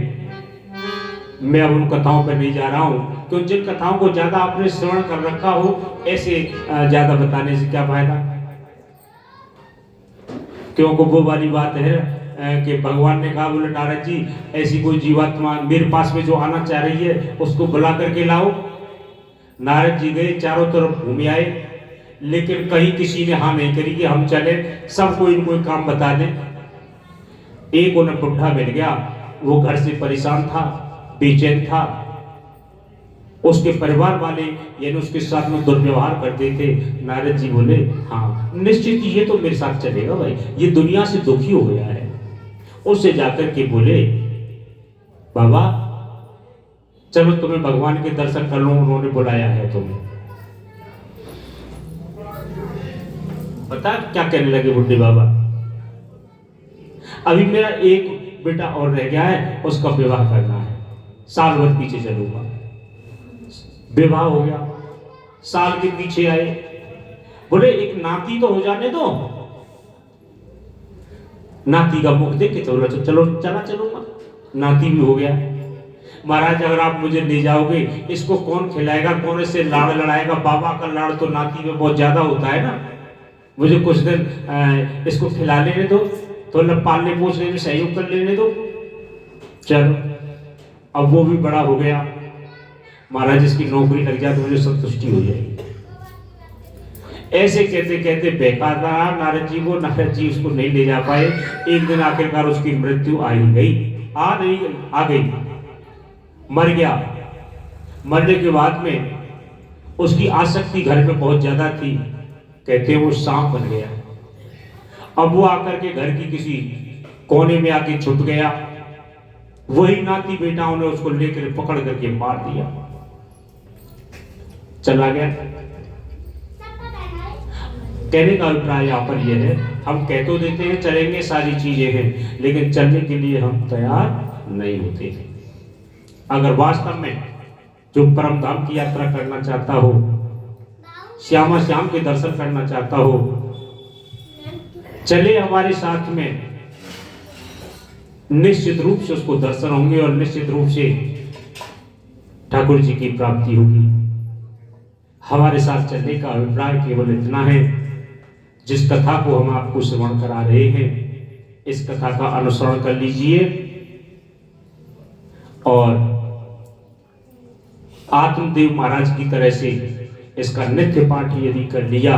A: मैं अब उन कथाओं पर नहीं जा रहा हूं, क्योंकि जिन कथाओं को ज्यादा आपने श्रवण कर रखा हो, ऐसे ज्यादा बताने से क्या फायदा? क्योंकि वो वाली बात है कि भगवान ने कहा, बोले नारद जी ऐसी कोई जीवात्मा मेरे पास में जो आना चाह रही है उसको बुला करके लाओ। नारद जी गए, चारों तरफ घूम आए, लेकिन कहीं किसी ने हाँ नहीं करी कि हम चले, सब कोई कोई काम बता दें। एक उन्हें बुढ़ा मिल गया, वो घर से परेशान था, बेचैन था। उसके परिवार वाले यानी उसके साथ में दुर्व्यवहार करते थे। नारद जी बोले, हाँ निश्चित ये तो मेरे साथ चलेगा भाई, ये दुनिया से दुखी हो गया है। उससे जाकर के बोले, बाबा चलो तुम्हें भगवान के दर्शन कर लो, उन्होंने बुलाया है तुम्हें। पता क्या कहने लगे बुढ़े बाबा, अभी मेरा एक बेटा और रह गया है, उसका विवाह करना है, साल भर पीछे चलूंगा। विवाह हो गया, साल के पीछे आए, बोले एक नाती तो हो जाने दो। नाती का मुख देख के चलो चला चलूंगा। नाती भी हो गया। महाराज अगर आप मुझे ले जाओगे, इसको कौन खिलाएगा, कौन इससे लाड़ लड़ाएगा? बाबा का लाड़ तो नाती में बहुत ज्यादा होता है ना। मुझे कुछ दिन इसको खिला लेने दो, तो पालने पोसने में सहयोग कर लेने दो। चलो अब वो भी बड़ा हो गया, महाराज इसकी नौकरी लग जाए तो मुझे संतुष्टि हो जाएगी। ऐसे कहते कहते बेकार रहा नारद जी को। नारद जी उसको नहीं ले जा पाए। एक दिन आखिरकार उसकी मृत्यु आ गई, मर गया। मरने के बाद में उसकी आसक्ति घर में बहुत ज्यादा थी, कहते हैं वो सांप बन गया। अब वो आकर के घर की किसी कोने में आके छुप गया। वही नाती बेटाओं ने उसको लेकर पकड़ करके मार दिया, चला गया। कहने का अभिप्राय यहाँ पर यह है, हम कह तो देते हैं चलेंगे, सारी चीजें हैं, लेकिन चलने के लिए हम तैयार नहीं होते। अगर वास्तव में जो परम धाम की यात्रा करना चाहता हो, श्यामा श्याम के दर्शन करना चाहता हो, चले हमारे साथ में, निश्चित रूप से उसको दर्शन होंगे और निश्चित रूप से ठाकुर जी की प्राप्ति होगी। हमारे साथ चलने का अभिप्राय केवल इतना है, जिस कथा को हम आपको श्रवण करा रहे हैं, इस कथा का अनुसरण कर लीजिए और आत्मदेव महाराज की तरह से इसका नित्य पाठ यदि कर लिया,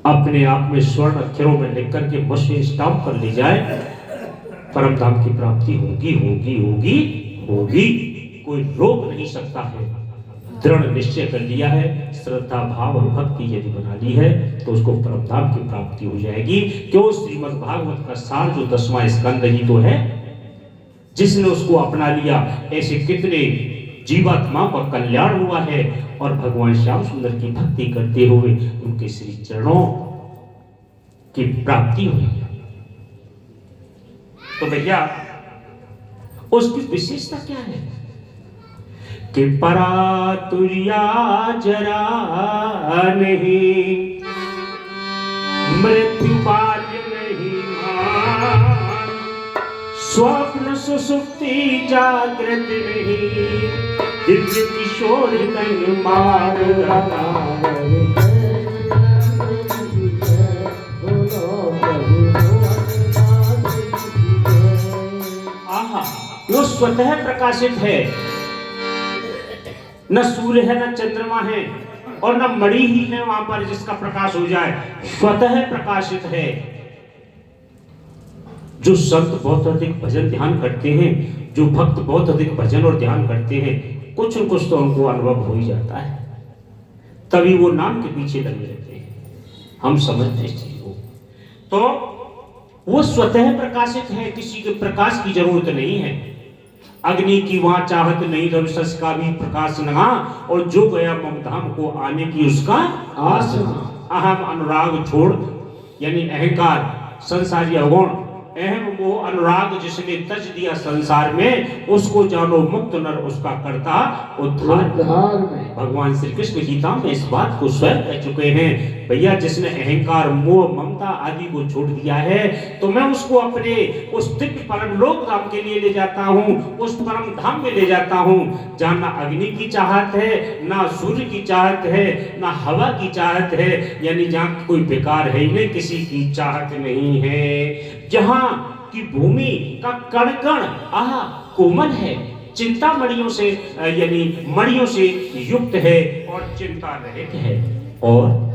A: अपने आप में स्वर्ण अक्षरों में लिख करके मशीन स्टाम्प कर ली जाए, परम धाम की प्राप्ति होगी होगी होगी होगी, कोई रोक नहीं सकता है। दृढ़ निश्चय कर लिया है, श्रद्धा भाव और भक्ति यदि बना ली है, तो उसको परम धाम की प्राप्ति हो जाएगी। क्यों? श्रीमद् भागवत का सार जो 10वां स्कंद ही तो है, जिसने उसको अपना लिया, ऐसे कितने जीवात्मा का कल्याण हुआ है और भगवान श्याम सुंदर की भक्ति करते हुए उनके श्री चरणों की प्राप्ति हुई। तो भैया उसकी विशेषता क्या है कि परातुर्या जरा नहीं, मृत्यु बाल्य नहीं, स्वप्न सुसुप्ति जागृत नहीं, दिव्य किशोर तन मार आहा, वो स्वतः प्रकाशित है, न सूर्य है न चंद्रमा है और न मणि ही है वहां पर जिसका प्रकाश हो जाए, स्वतः प्रकाशित है। जो संत बहुत अधिक भजन ध्यान करते हैं, जो भक्त बहुत अधिक भजन और ध्यान करते हैं, कुछ न कुछ तो उनको अनुभव हो ही जाता है, तभी वो नाम के पीछे लगे रहते हैं। हम समझते इस चीज को, तो वो स्वतः प्रकाशित है, किसी के प्रकाश की जरूरत नहीं है। अग्नि की वहां चाहत नहीं, रविशस का भी प्रकाश नहा, और जो गया ममधाम को आने की उसका आस। अहम अनुराग छोड़, यानी अहंकार, संसारी अवगुण, अहम वो अनुराग जिसने तज दिया संसार में, उसको जानो मुक्त नर उसका करता उद्धार। भगवान श्री कृष्ण गीता में इस बात को स्वयं कह चुके हैं, भैया जिसने अहंकार मोह ममता आदि को छोड़ दिया है, तो मैं उसको अपने उस दिव्य परम लोक धाम के लिए ले जाता हूँ, उस परम धाम में ले जाता हूँ जहाँ ना अग्नि की चाहत है, ना सूर्य की चाहत है, ना हवा की चाहत है, यानी जहाँ कोई बेकार है ही नहीं, किसी की चाहत नहीं है, जहाँ की भूमि का कण कण आहा कोमल है, चिंता मणियों से यानी मणियों से युक्त है और चिंता रहित है, और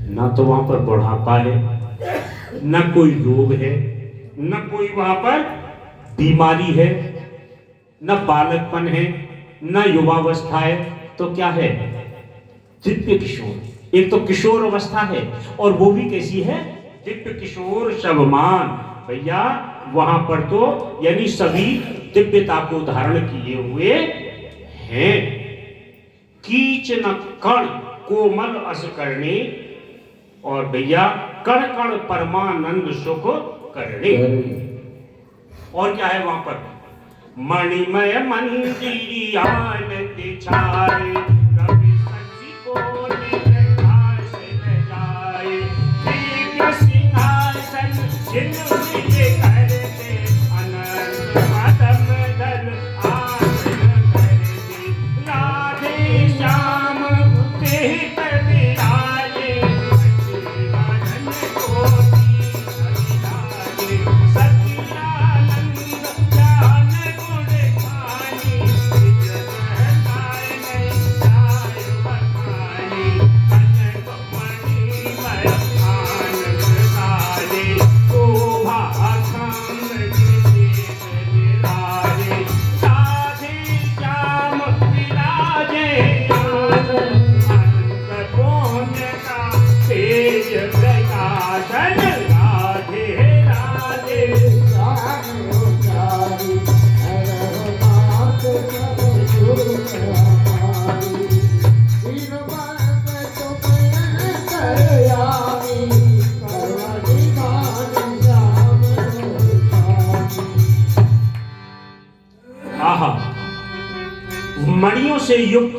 A: ना तो वहां पर बुढ़ापा है, ना कोई रोग है, ना कोई वहां पर बीमारी है, ना बालकपन है, ना युवावस्था है, तो क्या है? दिव्य किशोर। एक तो किशोर अवस्था है, और वो भी कैसी है? दिव्य किशोर शवमान। भैया वहां पर तो यानी सभी दिव्यता को धारण किए हुए हैं। कीच न कण कोमल अस करने, और भैया कण कण परमानंद सुख करने। और क्या है वहां पर? मणिमय मंदिर आनंद छाए, कभी सच्ची को निरंकार से न जाए, दिव्य सिंहासन जिन्होंने करते अनंत आत्म दल आसन करते, राधे श्याम ते पर विराजे, सच्चिदानंद कोटि अभिराजे, सच्चिदानंद ज्ञान गुण खानी, विजय सहकार नहीं जायो आहा, मणियों से युक्त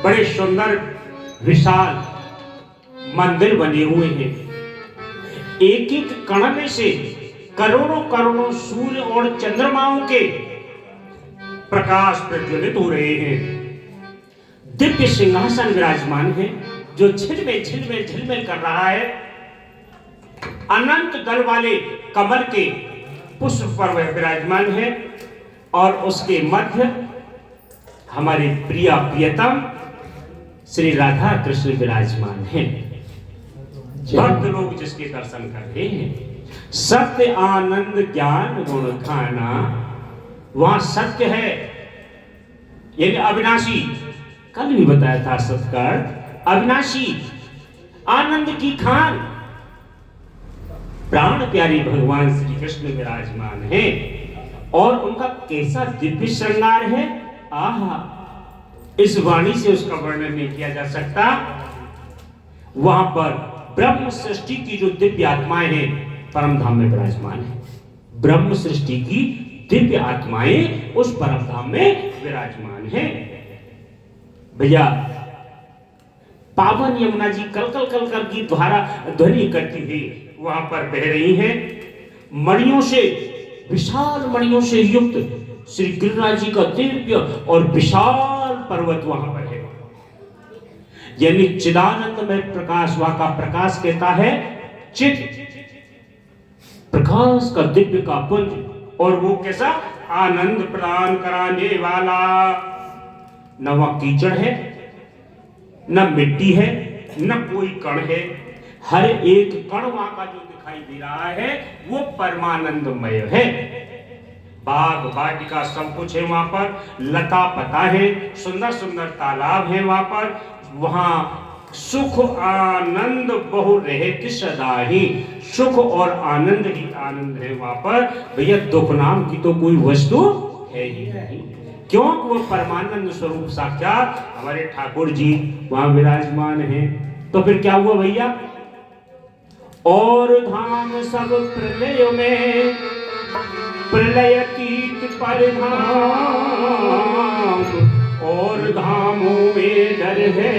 A: बड़े सुंदर विशाल मंदिर बने हुए हैं। एक एक कण में से करोड़ों करोड़ों सूर्य और चंद्रमाओं के प्रकाश प्रज्वलित हो रहे हैं। दिव्य सिंहासन विराजमान है जो झिलमिल झिलमिल झिलमिल कर रहा है। अनंत दल वाले कमल के पुष्प पर वह विराजमान है और उसके मध्य हमारे प्रिया प्रियतम श्री राधा कृष्ण विराजमान हैं। भक्त लोग जिसके दर्शन कर रहे हैं। सत्य आनंद ज्ञान गुण खाना, वहां सत्य है यानी अविनाशी। कल भी बताया था सत्कार अविनाशी, आनंद की खान प्राण प्यारे भगवान श्री कृष्ण विराजमान हैं और उनका कैसा दिव्य श्रृंगार है। आहा, इस वाणी से उसका वर्णन नहीं किया जा सकता। वहां पर ब्रह्म सृष्टि की जो दिव्य आत्माएं हैं परम धाम में विराजमान है। ब्रह्म सृष्टि की दिव्य आत्माएं उस परम धाम में विराजमान हैं। भैया, पावन यमुना जी कल कल कल कल की धारा ध्वनि करती हुई वहां पर बह रही हैं। मणियों से, विशाल मणियों से युक्त श्री गिरिराज जी का दिव्य और विशाल पर्वत वहां पर है। यानी चिदानंद में प्रकाश, वहां का प्रकाश कहता है चित प्रकाश का दिव्य का पुंज, और वो कैसा आनंद प्रदान कराने वाला। न वहां कीचड़ है, न मिट्टी है, न कोई कण है। हर एक कण वहां का जो दिखाई दे रहा है वो परमानंदमय है। बाग वाटिका सब कुछ है वहां पर, लता पता है, सुंदर सुंदर तालाब है वहां पर। वहां सुख आनंद बहु रहत सदा ही, सुख और आनंद ही आनंद है वहां पर। भैया, दुख नाम की तो कोई वस्तु है ही नहीं, क्यों? वो परमानंद स्वरूप साक्षात हमारे ठाकुर जी वहां विराजमान हैं। तो फिर क्या हुआ भैया? और धाम सब प्रलय में, प्रलयतीत पर धाम, और धामों में डर है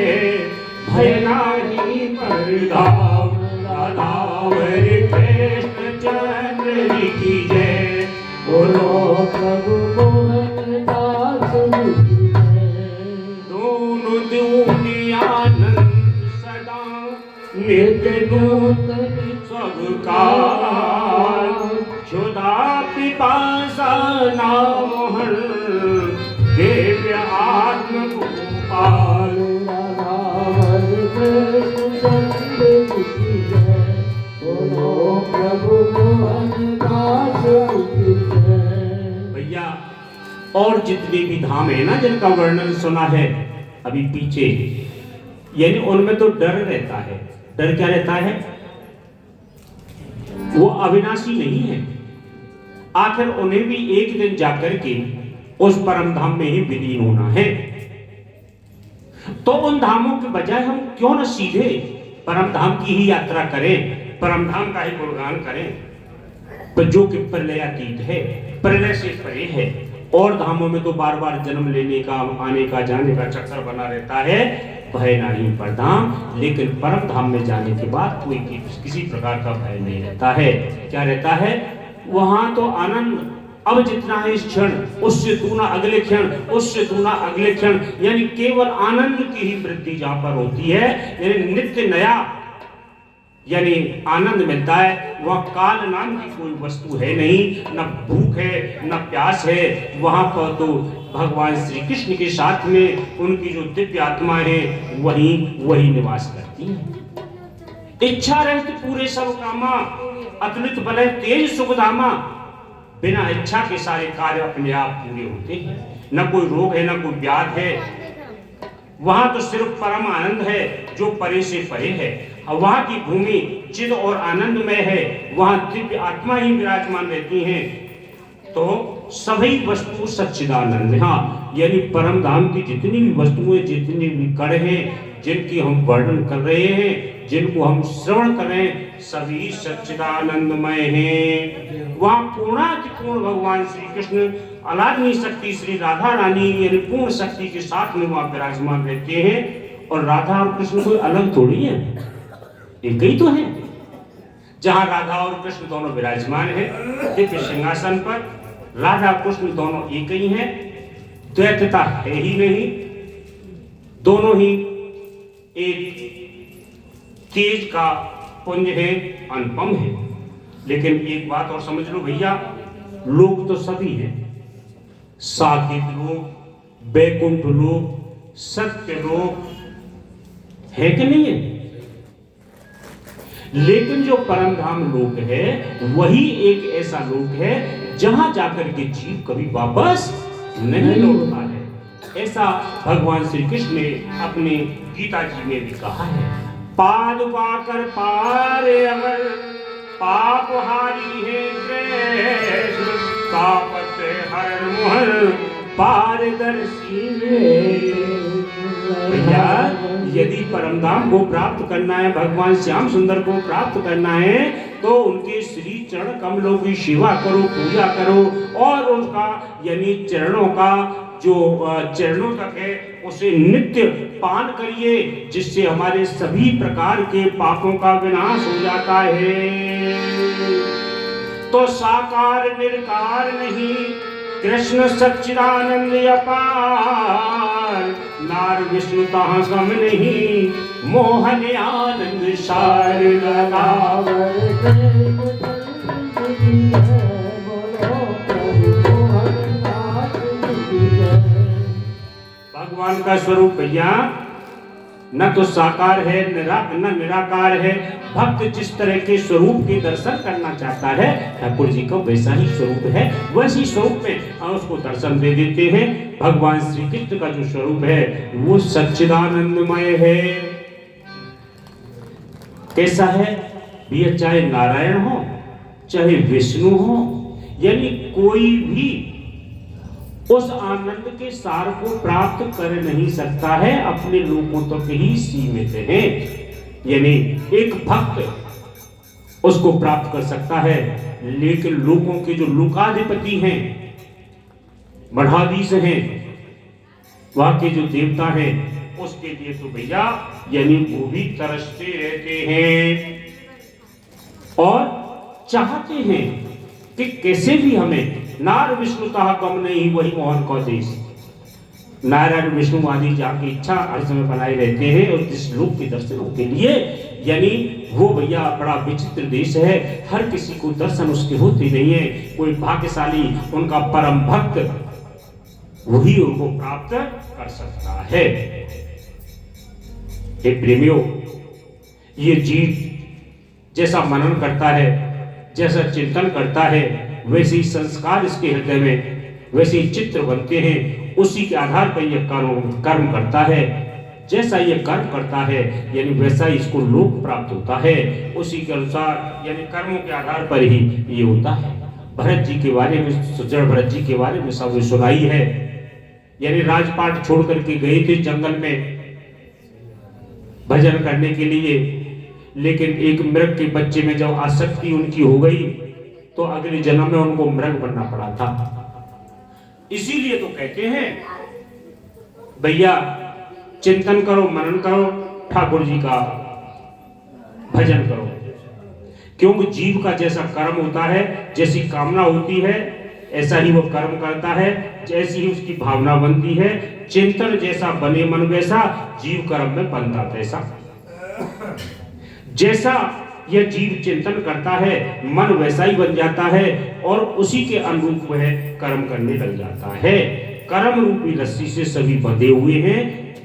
A: भय नाही पर धाम। राधावर कृष्ण चंद्र की जय, बोलो
B: प्रभु मोहन दास की जय।
A: दोनों दुनिया आनंद सदा नित्य नूतन सबका, क्षुधा पिपासा नामोहन दिव्य आत्म गोपाल।
B: राधावर कृष्ण चंद्र की जय, बोलो प्रभु मोहन दास की जय।
A: भैया, और जितने भी धाम है ना जिनका वर्णन सुना है अभी पीछे, यानी उनमें तो डर रहता है। डर क्या रहता है? वो अविनाशी नहीं है। आखिर उन्हें भी एक दिन जाकर के उस परम धाम में ही विलीन होना है। तो उन धामों के बजाय हम क्यों न सीधे परम धाम की ही यात्रा करें, परम धाम का ही गुणगान करें, तो जो कि प्रलयातीत है, प्रलय से परे है। और धामों में तो बार बार जन्म लेने का, आने का, जाने का चक्कर बना रहता है, भय नहीं पर धाम। लेकिन परम धाम में जाने के बाद कोई किसी प्रकार का भय नहीं रहता है। क्या रहता है? वहां तो आनंद, अब जितना है इस क्षण, उससे दूना अगले क्षण, उससे दूना अगले क्षण, यानी केवल आनंद की ही वृद्धि जहां पर होती है, यानी नित्य नया यानी आनंद मिलता है। वह काल नाम की कोई वस्तु है नहीं, न भूख है न प्यास है। वहां पर तो भगवान श्री कृष्ण के साथ में उनकी जो दिव्य आत्मा है वही निवास करती है। इच्छा रहती पूरे सब कामा, अतुलित बल तेज सुखधामा। बिना इच्छा के सारे कार्य अपने आप पूरे होते हैं। न कोई रोग है, न कोई व्याध है। वहां तो सिर्फ परम आनंद है जो परे से परे है। वहां की भूमि चिद और आनंदमय है, वहां दिव्य आत्मा ही विराजमान रहती हैं। तो सभी वस्तु सच्चिदानंद। हाँ, यानी परम धाम की जितनी भी वस्तुएं, जितने भी कण हैं, जिनकी हम वर्णन कर रहे हैं, जिनको हम श्रवण कर रहे हैं, सभी सच्चिदानंदमय हैं। वहाँ पूर्णातिपूर्ण भगवान श्री कृष्ण अलादनी शक्ति श्री राधा रानी यानी पूर्ण शक्ति के साथ में वहाँ विराजमान रहते हैं। और राधा और कृष्ण कोई अलग थोड़ी है, एक ही तो है। जहाँ राधा और कृष्ण दोनों विराजमान है दिव्य सिंहासन पर, राधा कृष्ण दोनों एक ही हैं, द्वैतता है ही नहीं, दोनों ही एक तेज का पुंज है, अनुपम है। लेकिन एक बात और समझ लो भैया, लोग तो सभी हैं, साकेत लोग, बैकुंठ लोग, सत्य लोग है कि नहीं है। लेकिन जो परम धाम लोक है वही एक ऐसा लोक है जहां जाकर के जीव कभी वापस नहीं लौटता है। ऐसा भगवान श्री कृष्ण ने अपने गीता जी में भी कहा है। पाद पाकर पारे अमर पाप हारी है कृष्ण, तापत हर मोहन पारदर्शी भैया। यदि परमधाम को प्राप्त करना है, भगवान श्याम सुंदर को प्राप्त करना है, तो उनके श्री चरण कमलों की सेवा करो, पूजा करो, और उनका यानी चरणों का जो चरणों तक है उसे नित्य पान करिए, जिससे हमारे सभी प्रकार के पापों का विनाश हो जाता है। तो साकार निरकार नहीं, कृष्ण सच्चिदानंद अपार, नार विष्णु तहाँ गम नहीं, मोहन आनंद सार लगावर। भगवान का स्वरूप भैया न तो साकार है न निराकार है। भक्त जिस तरह के स्वरूप के दर्शन करना चाहता है, ठाकुर जी का वैसा ही स्वरूप है, वैसी स्वरूप में हम उसको दर्शन दे देते हैं। भगवान श्री कृष्ण का जो स्वरूप है वो सच्चिदानंदमय है। कैसा है भैया? चाहे नारायण हो चाहे विष्णु हो, यानी कोई भी उस आनंद के सार को प्राप्त कर नहीं सकता है, अपने लोगों तक ही सीमित है। यानी एक भक्त उसको प्राप्त कर सकता है, लेकिन लोगों के जो लोकाधिपति हैं, मठाधीश हैं, वहां के जो देवता हैं, उसके लिए तो भैया यानी वो भी तरसते रहते हैं और चाहते हैं कि कैसे भी हमें नार विष्णु तहा कम नहीं, वही मोहन को देश। नारायण विष्णु आदि जाके इच्छा हर समय बनाए रहते हैं, और जिस लोक के दर्शनों के लिए यानी वो भैया बड़ा विचित्र देश है। हर किसी को दर्शन उसके होते नहीं है। कोई भाग्यशाली उनका परम भक्त वही उनको प्राप्त कर सकता है। हे प्रेमियों, ये जीव जैसा मनन करता है, जैसा चिंतन करता है, वैसे ही संस्कार इसके हृदय में, वैसे ही चित्र बनते हैं। उसी के आधार पर यह कर्म करता है। जैसा यह कर्म करता है यानी वैसा ही इसको लोक प्राप्त होता है। उसी के अनुसार यानी कर्मों के आधार पर ही ये होता है। भरत जी के बारे में, सुजड़ भरत जी के बारे में सब सुनाई है। यानी राजपाट छोड़ करके गए थे जंगल में भजन करने के लिए, लेकिन एक मृग के बच्चे में जब आसक्ति उनकी हो गई तो अगले जन्म में उनको मृग बनना पड़ा था। इसीलिए तो कहते हैं भैया चिंतन करो, मनन करो, ठाकुर जी का भजन करो। क्योंकि जीव का जैसा कर्म होता है, जैसी कामना होती है, ऐसा ही वो कर्म करता है, जैसी ही उसकी भावना बनती है। चिंतन जैसा बने मन वैसा, जीव कर्म में बनता तैसा। जैसा यह जीव चिंतन करता है, मन वैसा ही बन जाता है, और उसी के अनुरूप वह कर्म करने लग जाता है। कर्म रूपी रस्सी से सभी बंधे हुए हैं।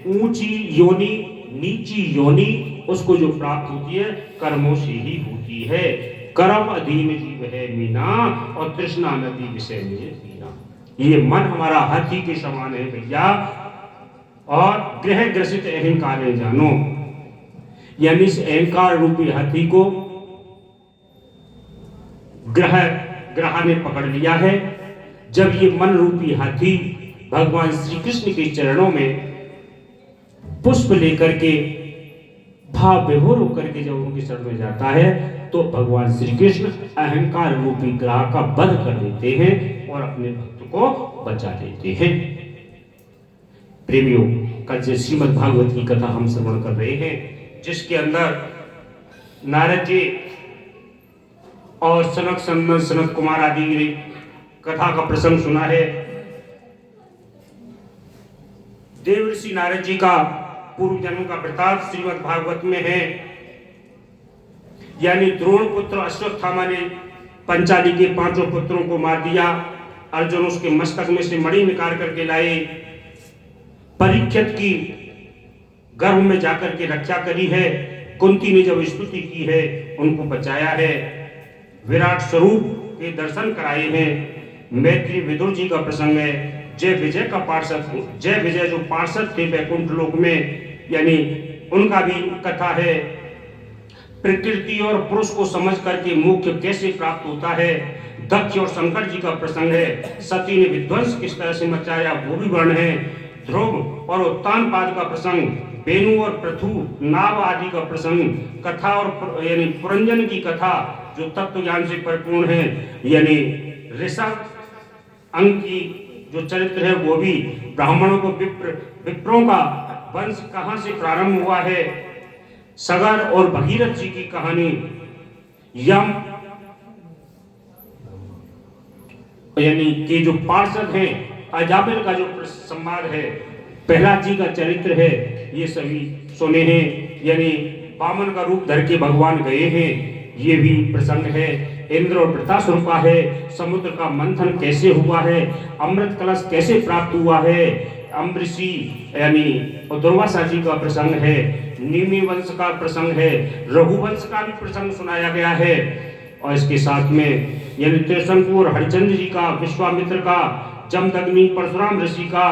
A: ऊंची योनि, नीची योनि उसको जो प्राप्त होती है कर्मों से ही होती है। कर्म अधीन जीव है मीना, और तृष्णा नदी विषय में पीना। ये मन हमारा हाथी के समान है भैया, और ग्रह ग्रसित अहंकार है जानो। यानी इस अहंकार रूपी हाथी को ग्रह ने पकड़ लिया है। जब ये मन रूपी हाथी भगवान श्री कृष्ण के चरणों में पुष्प लेकर के भाव विभोर होकर के जब उनके शरण में जाता है, तो भगवान श्री कृष्ण अहंकार रूपी ग्रह का वध कर देते हैं और अपने भक्त को बचा लेते हैं। प्रेमियों, कल से श्रीमद् भागवत की कथा हम श्रवण कर रहे हैं, जिसके अंदर नारद जी और सनक सनंदन सनत कुमार आदि ने कथा का प्रसंग सुना है। देव ऋषि नारद जी का पूर्व जन्म का वृतांत श्रीमद् भागवत में है। यानी द्रोण पुत्र अश्वत्थामा ने पंचाली के 5 पुत्रों को मार दिया। अर्जुन उसके मस्तक में से मणि निकाल करके लाए। परीक्षित की गर्भ में जाकर के रक्षा करी है। कुंती ने जब स्तुति की है, उनको बचाया है। विराट स्वरूप के दर्शन कराए हैं। मैत्री विदुर जी का प्रसंग है। जय विजय का पार्षद, जय विजय जो पार्षद थे वैकुंठ लोक में, यानी उनका भी कथा है। प्रकृति और पुरुष को समझ करके मोक्ष कैसे प्राप्त होता है, दक्ष और शंकर जी का प्रसंग है। सती ने विध्वंस किस तरह से मचाया, वो भी वर्ण है। ध्रुव और उत्तानपाद का प्रसंग, वेणु और पृथु, नाव आदि का प्रसंग, कथा और यानी पुरंजन की कथा जो तत्व ज्ञान से परिपूर्ण है। यानी ऋषभ अंग की जो चरित्र है वो भी, ब्राह्मणों को विप्रों का वंश कहां से प्रारंभ हुआ है, सगर और भगीरथ जी की कहानी, यम यानी कि जो पार्षद हैं, अजामिल का जो संवाद है, प्रहलाद जी का चरित्र है, ये सभी सुने हैं। यानी वामन का रूप धर के भगवान गए हैं, ये भी प्रसंग है। इंद्र और वृतासुर का है। समुद्र का मंथन कैसे हुआ है, अमृत कलश कैसे प्राप्त हुआ है, अम्बरीशी यानी दुर्वासा जी का प्रसंग है। नीमी वंश का प्रसंग है। रघुवंश का भी प्रसंग सुनाया गया है। और इसके साथ में यानी त्रिशंकुर, हरिचंद्र जी का, विश्वामित्र का, जमदग्नि, परशुराम ऋषि का,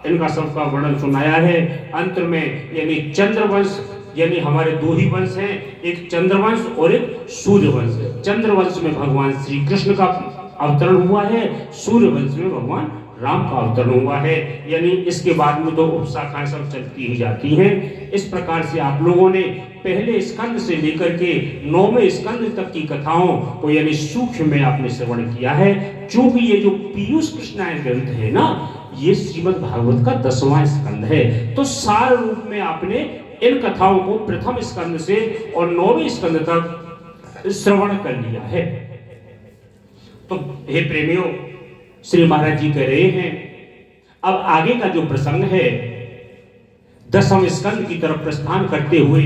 A: इनका सबका वर्णन सुनाया है। अंत में यानी चंद्रवंश, यानी हमारे 2 ही वंश हैं, एक चंद्रवंश और एक सूर्यवंश। चंद्रवंश में भगवान श्री कृष्ण का अवतरण हुआ है, सूर्यवंश में भगवान राम का अवतरण हुआ है। यानी इसके बाद में तो उपशाखाएं सब चलती ही जाती हैं। इस प्रकार से आप लोगों ने पहले स्कंद से लेकर के 9वें स्कंद तक की कथाओं को यानी सूक्ष्म में आपने श्रवण किया है। चूंकि ये जो पीयूष कृष्णायन ग्रंथ है ना, ये श्रीमद् भागवत का 10वां स्कंद है, तो सार रूप में आपने इन कथाओं को प्रथम स्कंद से और 9वें स्कंद तक श्रवण कर लिया है। तो हे प्रेमियों, श्री महाराज जी कह रहे हैं अब आगे का जो प्रसंग है 10वें स्कंद की तरफ प्रस्थान करते हुए,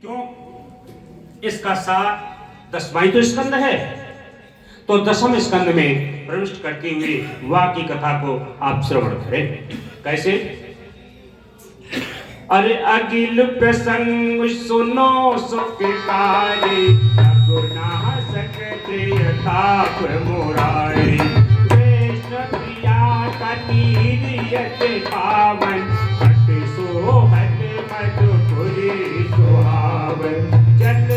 A: क्यों इसका सार 10वां तो स्कंद है, तो 10वें स्कंद में प्रविष्ट करते हुए वहां की कथा को आप श्रवण करें। कैसे? अरे अगिल प्रसंग सुनो सुखकारी, गुनाह सकते ताप मुरारी, कृष्ण प्रिया का तीरियत पावन, हट सोहत मधुपुरी सुहावन, जल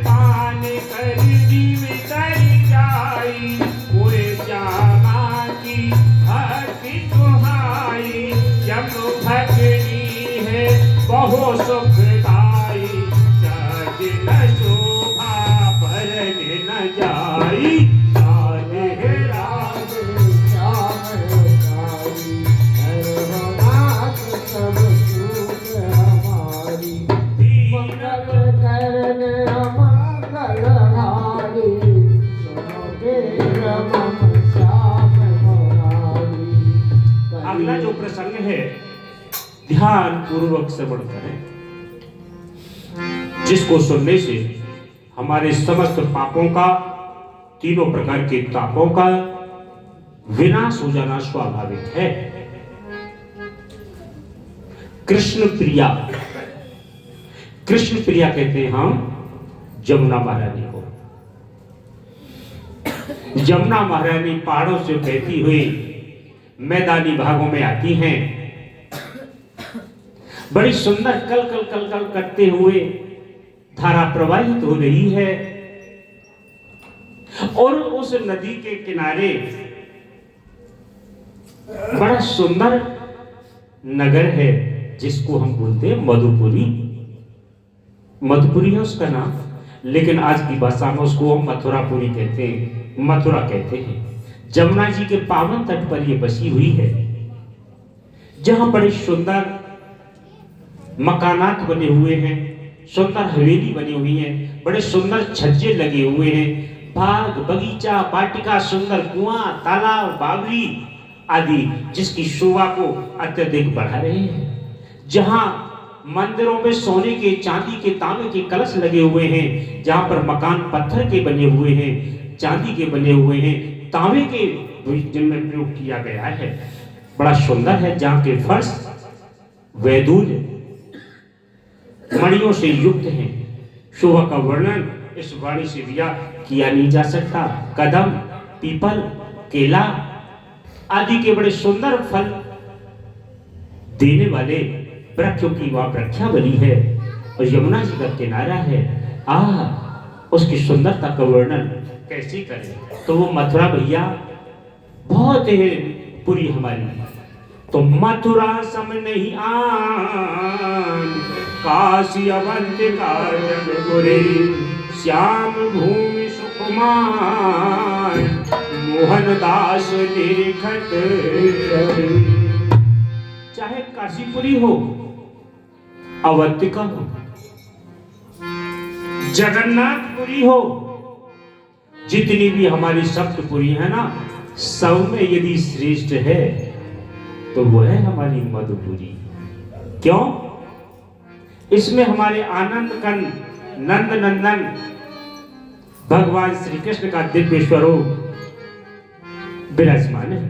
A: पान कर जीव तर जाई, पूरे श्यामा की भक्ति सुहाई, जब भक्ति है बहु सुखदाई, सज न शोभा भरन न जाई, राधे राधे
B: श्यामकारी, हरनाथ सब सुख हमारी, मंगल करन अमंगल हारी, सुनो बेर मम श्याम मुरारी।
A: अगला जो प्रसंग है ध्यान पूर्वक श्रवण करें, जिसको सुनने से हमारे समस्त पापों का, तीनों प्रकार के तापों का विनाश हो जाना स्वाभाविक है। कृष्ण प्रिया, कृष्ण प्रिया कहते हैं हम जमुना महारानी को। जमुना महारानी पहाड़ों से बहती हुई मैदानी भागों में आती हैं, बड़ी सुंदर कल कल कल कल करते हुए धारा प्रवाहित हो रही है। और उस नदी के किनारे बड़ा सुंदर नगर है, जिसको हम बोलते हैं मधुपुरी। मधुपुरी है उसका नाम। लेकिन आज की भाषा में उसको हम मथुरापुरी कहते हैं, मथुरा कहते हैं। जमुना जी के पावन तट पर यह बसी हुई है, जहां बड़े सुंदर मकानात बने हुए हैं, सुंदर हवेली बनी हुई है, बड़े सुंदर छज्जे लगे हुए हैं, बाग बगीचा वाटिका, सुंदर कुआं तालाब बावली आदि जिसकी शोभा को अत्यधिक बढ़ा रहे हैं। जहां मंदिरों में सोने के चांदी के तांबे के कलश लगे हुए हैं, जहां पर मकान पत्थर के बने हुए हैं, चांदी के बने हुए हैं, तांबे के जिनमें प्रयोग किया गया है, बड़ा सुंदर है। जहां के फर्श वैदूर्य मणियों से युक्त हैं। शोभा का वर्णन इस वाणी से किया नहीं जा सकता। कदम पीपल केला आदि के बड़े सुंदर फल देने वाले वृक्षों की वह वृक्षा बनी है और यमुना जी का किनारा है। उसकी सुंदरता का वर्णन कैसे करें। तो वो मथुरा भैया बहुत है पूरी हमारी। तो मथुरा सम नहीं आन, काशी अवंतिका जगपुरी, श्याम भूमि सुकुमार, मोहन दास देखत। चाहे काशीपुरी हो, अवंतिका हो, जगन्नाथपुरी हो, जितनी भी हमारी सप्तपुरी है ना, सब में यदि श्रेष्ठ है तो वो है हमारी मधुपुरी। क्यों? इसमें हमारे आनंद कंद नंद नंदन भगवान श्री कृष्ण का दिव्य स्वरूप विराजमान है।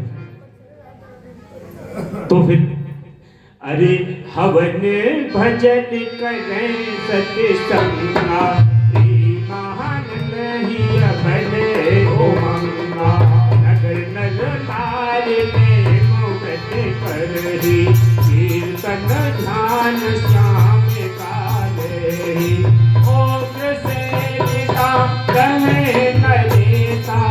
A: तो फिर अरे हवन भजन करें सत्य संगा, नहीं बने ओ मंगा, नगर नगर तारे में मुगत करही, कीर्तन ध्यान श्याम काले, ओक से कहे नरेता,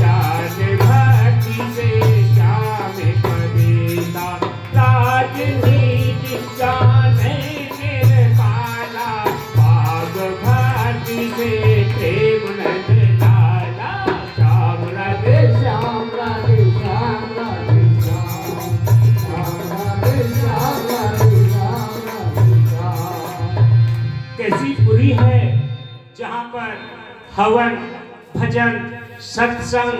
A: राज भक्ति से श्याम करेता, राजनीति जाने निर्पाला, भाग भक्ति से प्रेम नंद लाला, श्याम राधे श्याम राधे श्याम राधे श्याम राधे श्याम राधे श्याम। कैसी पुरी है जहां पर हवन भजन सत्संग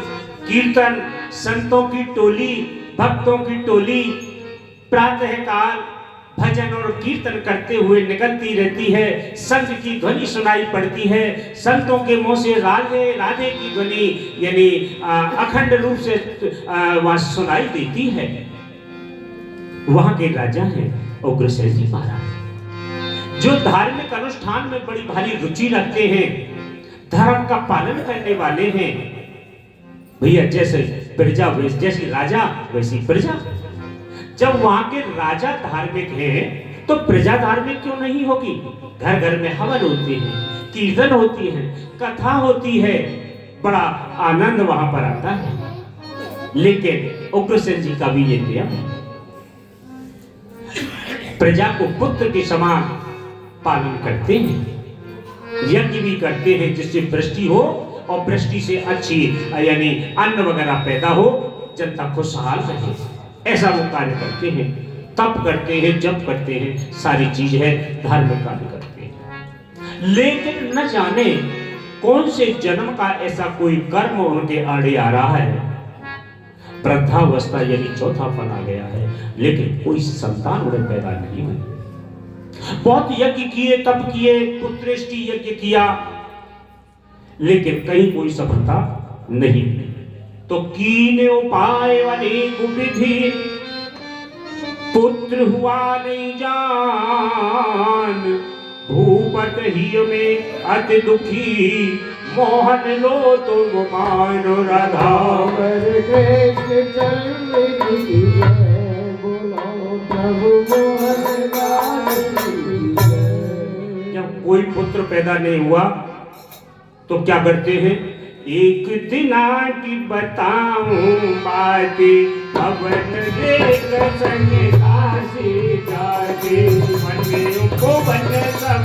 A: कीर्तन, संतों की टोली भक्तों की टोली प्रातः काल भजन और कीर्तन करते हुए निकलती रहती है। संत की ध्वनि सुनाई पड़ती है, संतों के मुंह से राधे राधे की ध्वनि यानी अखंड रूप से वह सुनाई देती है। वहां के राजा हैं उग्रसेन जी महाराज, जो धार्मिक अनुष्ठान में बड़ी भारी रुचि रखते हैं, धर्म का पालन करने वाले हैं। भैया जैसे प्रजा जैसी राजा वैसी प्रजा। जब वहां के राजा धार्मिक हैं तो प्रजा धार्मिक क्यों नहीं होगी। घर घर में हवन होते हैं, कीर्तन होती है, कथा होती है, बड़ा आनंद वहां पर आता है। लेकिन उग्रसेन जी का भी ये नियम है, प्रजा को पुत्र के समान पालन करते हैं, यज्ञ भी करते हैं जिससे वृष्टि हो और वृष्टि से अच्छी यानी अन्न वगैरह पैदा हो, जनता खुशहाल रहे, ऐसा वो कार्य करते हैं। तप करते हैं, जप करते हैं, सारी चीज है, धार्मिक कार्य करते हैं। लेकिन न जाने कौन से जन्म का ऐसा कोई कर्म उनके आड़े आ रहा है, वृद्धावस्था यानी चौथापन आ गया है, लेकिन कोई संतान उन्हें पैदा नहीं हुई। बहुत यज्ञ किए, तप किए, पुत्रेष्टि यज्ञ किया, लेकिन कहीं कोई सफलता नहीं मिली। तो कीने उपाय अनेक विधि, पुत्र हुआ नहीं जान, भूपत ही में अति दुखी, मोहन लो तुम मानो राधा।
B: कृष्ण चरण की जय, बोलो प्रभु मोहन दास की जय।
A: जब कोई पुत्र पैदा नहीं हुआ तो क्या करते हैं, एक दिना की बताऊं बातें, पवन देख संग काशी जाके, मन को बन सब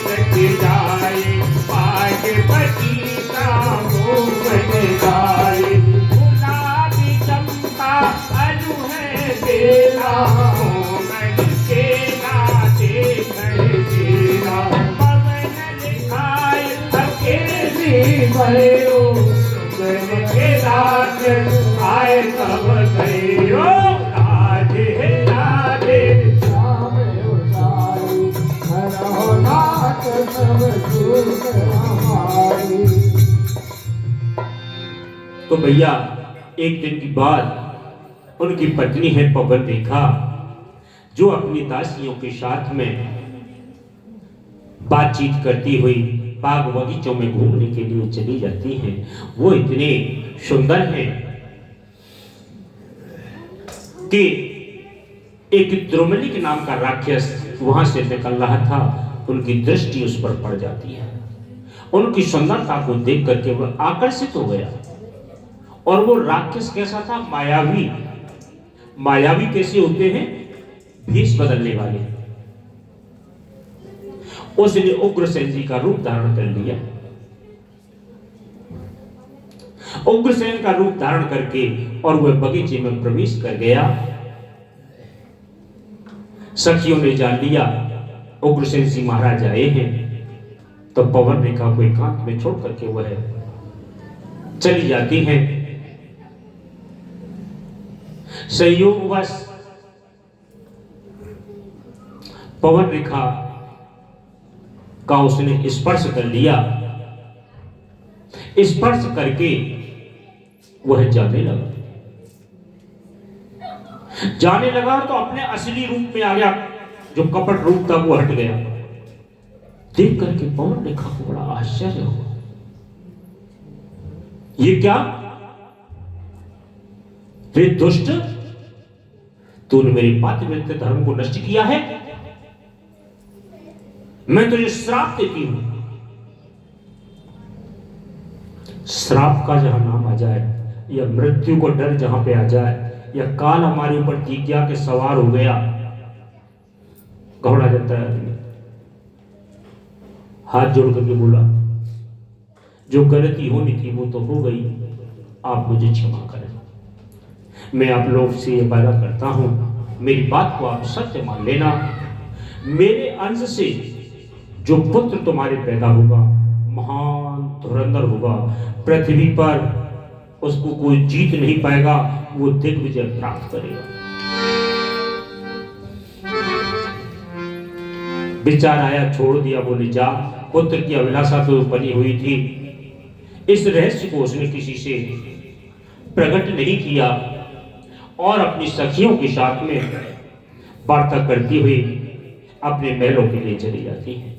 A: कट जाए, पाग पतिता हो बन जाए, गुलाबी चंपा अनु है बेला, मोहन के नाते तेरा, पवन लिखाए अकेली भयो, सुगन के रात आए तब भयो, राधे राधे
B: श्याम उतारी, हरहो नाथ सब दुख हमारी।
A: तो भैया एक दिन की बात, उनकी पत्नी है पवन रेखा, जो अपनी दासियों के साथ में बातचीत करती हुई बाग बगीचों में घूमने के लिए चली जाती हैं। वो इतने सुंदर हैं कि एक द्रुमलिक नाम का राक्षस वहां से निकल रहा था, उनकी दृष्टि उस पर पड़ जाती है। उनकी सुंदरता को देख करके वह आकर्षित हो गया। और वो राक्षस कैसा था? मायावी। मायावी कैसे होते हैं? भेष बदलने वाले। उसने उग्रसेन जी का रूप धारण कर लिया। उग्रसेन का रूप धारण करके और वह बगीचे में प्रवेश कर गया। सखियों ने जान लिया उग्रसेन जी महाराज आए हैं, तो पवन रेखा को एकांत में छोड़ करके वह चली जाती हैं। संयोगवश पवन रेखा का उसने स्पर्श कर लिया। स्पर्श करके वह जाने लगा। जाने लगा तो अपने असली रूप में आ गया। जो कपट रूप था वो हट गया। देख करके पवन रेखा को बड़ा आश्चर्य हुआ। ये क्या? वे दुष्ट, तूने मेरे पातिव्रत्य धर्म को नष्ट किया है। मैं तुझे श्राप देती हूं। श्राप का जहां नाम आ जाए, या मृत्यु को डर जहां पे आ जाए, या काल हमारे ऊपर तीज्ञा के सवार हो गया, घबरा जाता है आदमी। हाथ जोड़ करके बोला, जो गलती होनी थी वो तो हो गई, आप मुझे क्षमा करें। मैं आप लोग से ये वादा करता हूं, मेरी बात को आप सत्य मान लेना। मेरे अंश से जो पुत्र तुम्हारे पैदा होगा, महान धुरंधर होगा, पृथ्वी पर उसको कोई जीत नहीं पाएगा, वो दिग्विजय प्राप्त करेगा। विचार आया, छोड़ दिया, बोले जा। पुत्र की अभिलाषा तो बनी हुई थी। इस रहस्य को उसने किसी से प्रकट नहीं किया और अपनी सखियों के साथ में वार्ता करती हुई अपने महलों के लिए चली जाती है।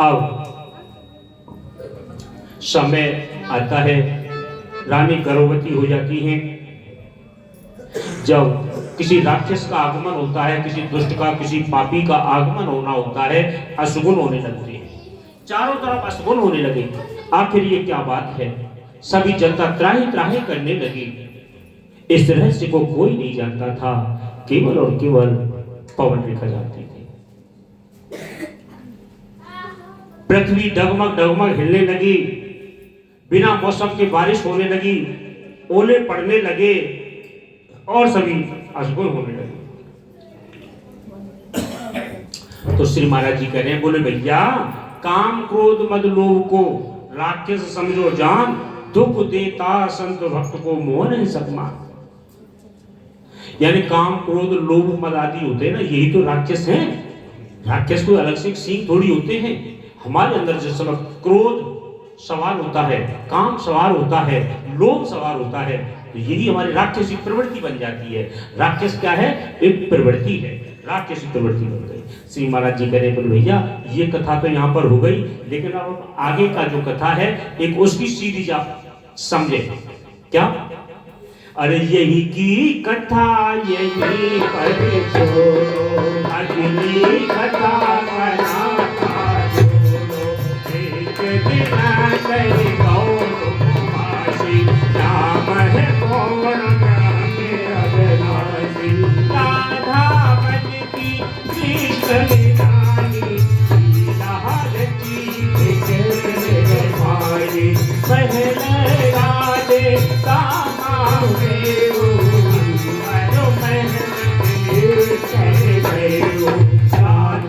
A: अब समय आता है, रानी गर्भवती हो जाती हैं। जब किसी राक्षस का आगमन होता है, किसी दुष्ट का, किसी पापी का आगमन होना होता है, अशुगुन होने लगते हैं। चारों तरफ अशुगुन होने लगे। आखिर ये क्या बात है? सभी जनता त्राही त्राही करने लगी। इस रहस्य को कोई नहीं जानता था, केवल और केवल पवन रेखा जानती थी। पृथ्वी डगमग डगमग हिलने लगी। बिना मौसम के बारिश होने लगी, ओले पड़ने लगे और सभी अशुगुन होने लगे। तो श्री महाराज जी कह रहे हैं, बोले भैया, काम क्रोध मद लोभ को राक्षस समझो जान, दुख देता संत भक्त को मोह नहीं सकमा। यानी काम क्रोध लोभ मद आदि होते हैं ना, यही तो राक्षस हैं। राक्षस कोई अलग से सींग थोड़ी होते हैं। हमारे अंदर जिस समय क्रोध सवार होता है, काम सवार होता है, लोभ सवार होता है, तो यही हमारी राक्षसी प्रवृत्ति बन जाती है। राक्षस क्या है? एक प्रवृत्ति है, राक्षसी प्रवृत्ति बन गई। श्री महाराज जी कह रहे हैं, भैया ये कथा तो यहाँ पर हो गई, लेकिन अब आगे का जो कथा है एक उसकी सीरीज आप समझे। क्या? अरे यही की कथा यही पर छोड़ो, अगली कथा बना एक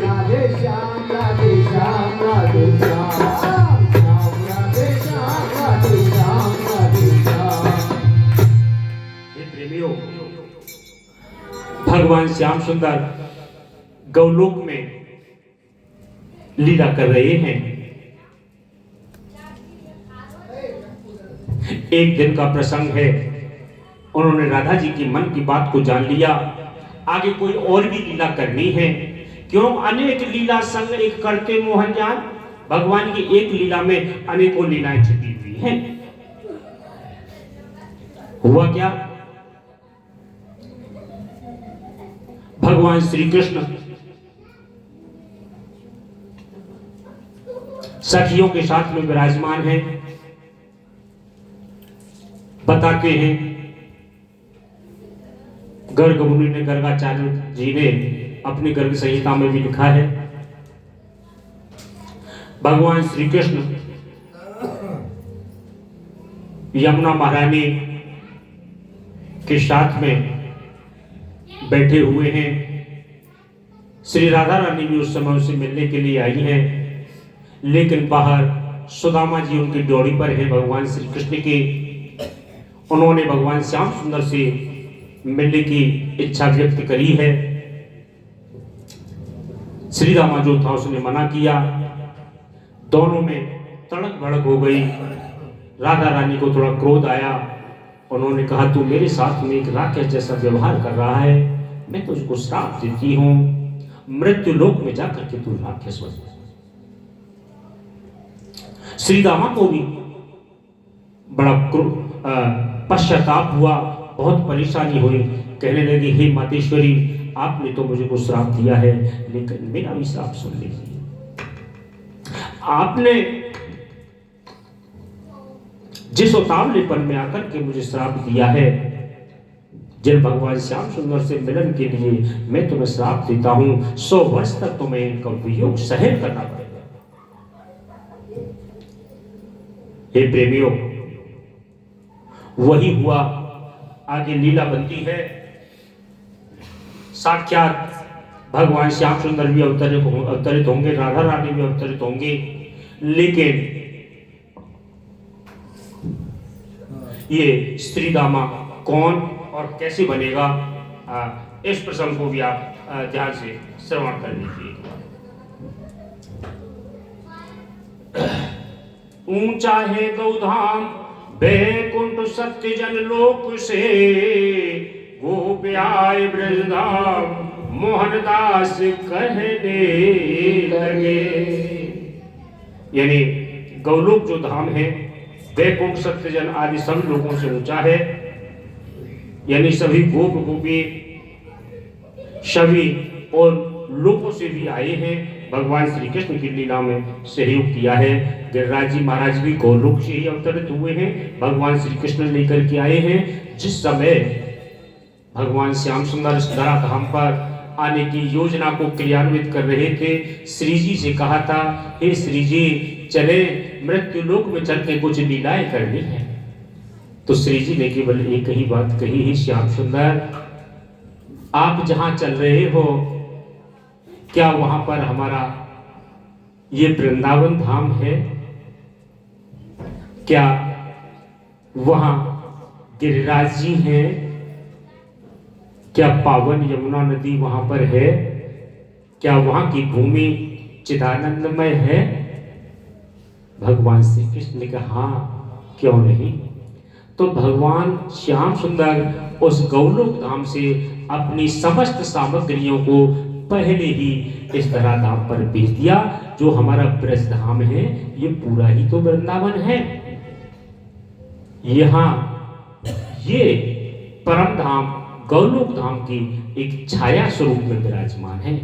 B: राधे श्याम राधे श्याम राधे श्याम श्याम राधे श्याम राधे श्याम राधे श्याम।
A: हे प्रेमियों, भगवान श्याम सुंदर गौलोक में लीला कर रहे हैं। एक दिन का प्रसंग है, उन्होंने राधा जी की मन की बात को जान लिया, आगे कोई और भी लीला करनी है। क्यों? अनेक लीला संग एक करते मोहन जान। भगवान की एक लीला में अनेकों लीलाएं छिपी हुई हैं। हुआ क्या? भगवान श्री कृष्ण सखियों के साथ में विराजमान हैं। बताते हैं, गर्ग मुनि ने, गर्गाचार्य जी ने अपनी गर्ग संहिता में भी लिखा है, भगवान श्री कृष्ण यमुना महारानी के साथ में बैठे हुए हैं। श्री राधा रानी भी उस समय उसे मिलने के लिए आई हैं, लेकिन बाहर सुदामा जी उनकी ड्योढ़ी पर है भगवान श्री कृष्ण के। उन्होंने भगवान श्याम सुंदर से मिलने की इच्छा व्यक्त करी है। श्री रामा जो था उसने मना किया। दोनों में तड़क भड़क हो गई। राधा रानी को थोड़ा क्रोध आया। उन्होंने कहा, तू मेरे साथ में एक राक्षस जैसा व्यवहार कर रहा है, मैं तुझको श्राप देती हूं, मृत्यु लोक में जाकर के तू राक्षस बन। श्री रामा को भी बड़ा पश्चाताप हुआ, बहुत परेशानी हुई। कहने लगी, हे मातेश्वरी, आपने तो मुझे को श्राप दिया है, लेकिन मेरा भी श्राप सुन लीजिए। आपने जिस उतावलेपन में आकर के मुझे श्राप दिया है, जिन भगवान श्याम सुंदर से मिलन के लिए मैं तुम्हें श्राप देता हूं, 100 वर्ष तक तुम्हें इनका वियोग सहन करना पड़ेगा। हे प्रेमियों, वही हुआ। आगे लीला बनती है। साक्षात भगवान श्याम सुंदर भी अवतरित होंगे, राधा रानी भी अवतरित होंगे, लेकिन ये स्त्री दामा कौन और कैसे बनेगा, इस प्रसंग को भी आप ध्यान से श्रवण कर लीजिए। ऊंचा है गौधाम बैकुंठ सत्य जन लोक से, गोप आए ब्रजधाम मोहनदास कहने लगे। यानी गौलोक जो धाम है, बैकुंठ सत्य जन आदि सब लोगों से ऊंचा है। यानी सभी गोप गोपी सभी और लोगों से भी आए हैं। भगवान श्री कृष्ण की लीला में सहयोग किया है। गिरिराज जी महाराज भी गौलोक से ही अवतरित हुए हैं, भगवान श्री कृष्ण लेकर के आए हैं। जिस समय भगवान श्याम सुंदर इस धरा धाम पर आने की योजना को क्रियान्वित कर रहे थे, श्री जी से कहा था, हे श्री जी, चले मृत्यु लोक में चल के कुछ लीलाएं करनी है। तो श्री जी ने केवल एक ही बात कही, ही श्याम सुंदर, आप जहां चल रहे हो, क्या वहां पर हमारा ये वृंदावन धाम है? क्या वहां गिरिराज जी हैं? क्या पावन यमुना नदी वहां पर है? क्या वहां की भूमि चिदानंदमय है? भगवान श्री कृष्ण ने कहा, हाँ, क्यों नहीं। तो भगवान श्याम सुंदर उस गौलोक धाम से अपनी समस्त सामग्रियों को पहले ही इस धरा धाम पर भेज दिया। जो हमारा ब्रज धाम है, ये पूरा ही तो वृंदावन है। यहाँ ये परम धाम गौलोक धाम की एक छाया स्वरूप में विराजमान है।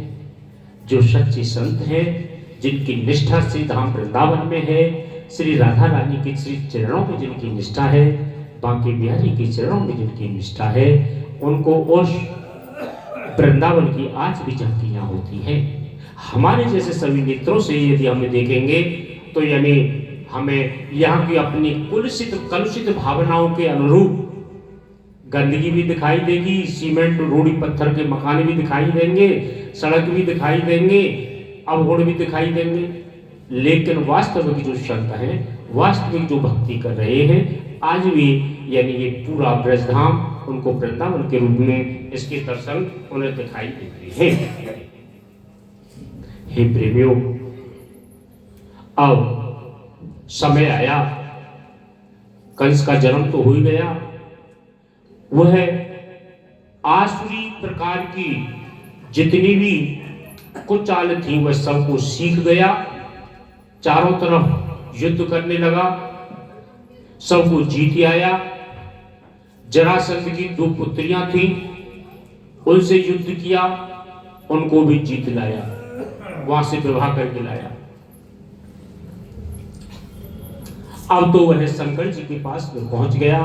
A: जो सच्चे संत हैं, जिनकी निष्ठा से धाम वृंदावन में है, श्री राधा रानी के श्री चरणों में जिनकी निष्ठा है, बांके बिहारी के चरणों में जिनकी निष्ठा है, उनको उस वृंदावन की आज भी झलकियां होती हैं। हमारे जैसे सभी नेत्रों से यदि हमें देखेंगे तो यानी हमें यहाँ की अपनी कलुषित भावनाओं के अनुरूप गंदगी भी दिखाई देगी, सीमेंट रोड़ी पत्थर के मकान भी दिखाई देंगे, सड़क भी दिखाई देंगे, अवगुण भी दिखाई देंगे। लेकिन वास्तविक जो संत हैं, वास्तविक जो भक्ति कर रहे हैं, आज भी यानी ये पूरा ब्रजधाम उनको वृंदावन के रूप में इसके दर्शन उन्हें दिखाई देते हैं। हे प्रेमियों, अब समय आया, कंस का जन्म तो हो ही गया, वह आसुरी प्रकार की जितनी भी कुछ चाल थी वह सबको सीख गया, चारों तरफ युद्ध करने लगा, सबको जीत आया। जरासंध की 2 पुत्रियां थीं, उनसे युद्ध किया, उनको भी जीत लाया, वहां से विवाह करके लाया। अब तो वह शंकर जी के पास में पहुंच गया।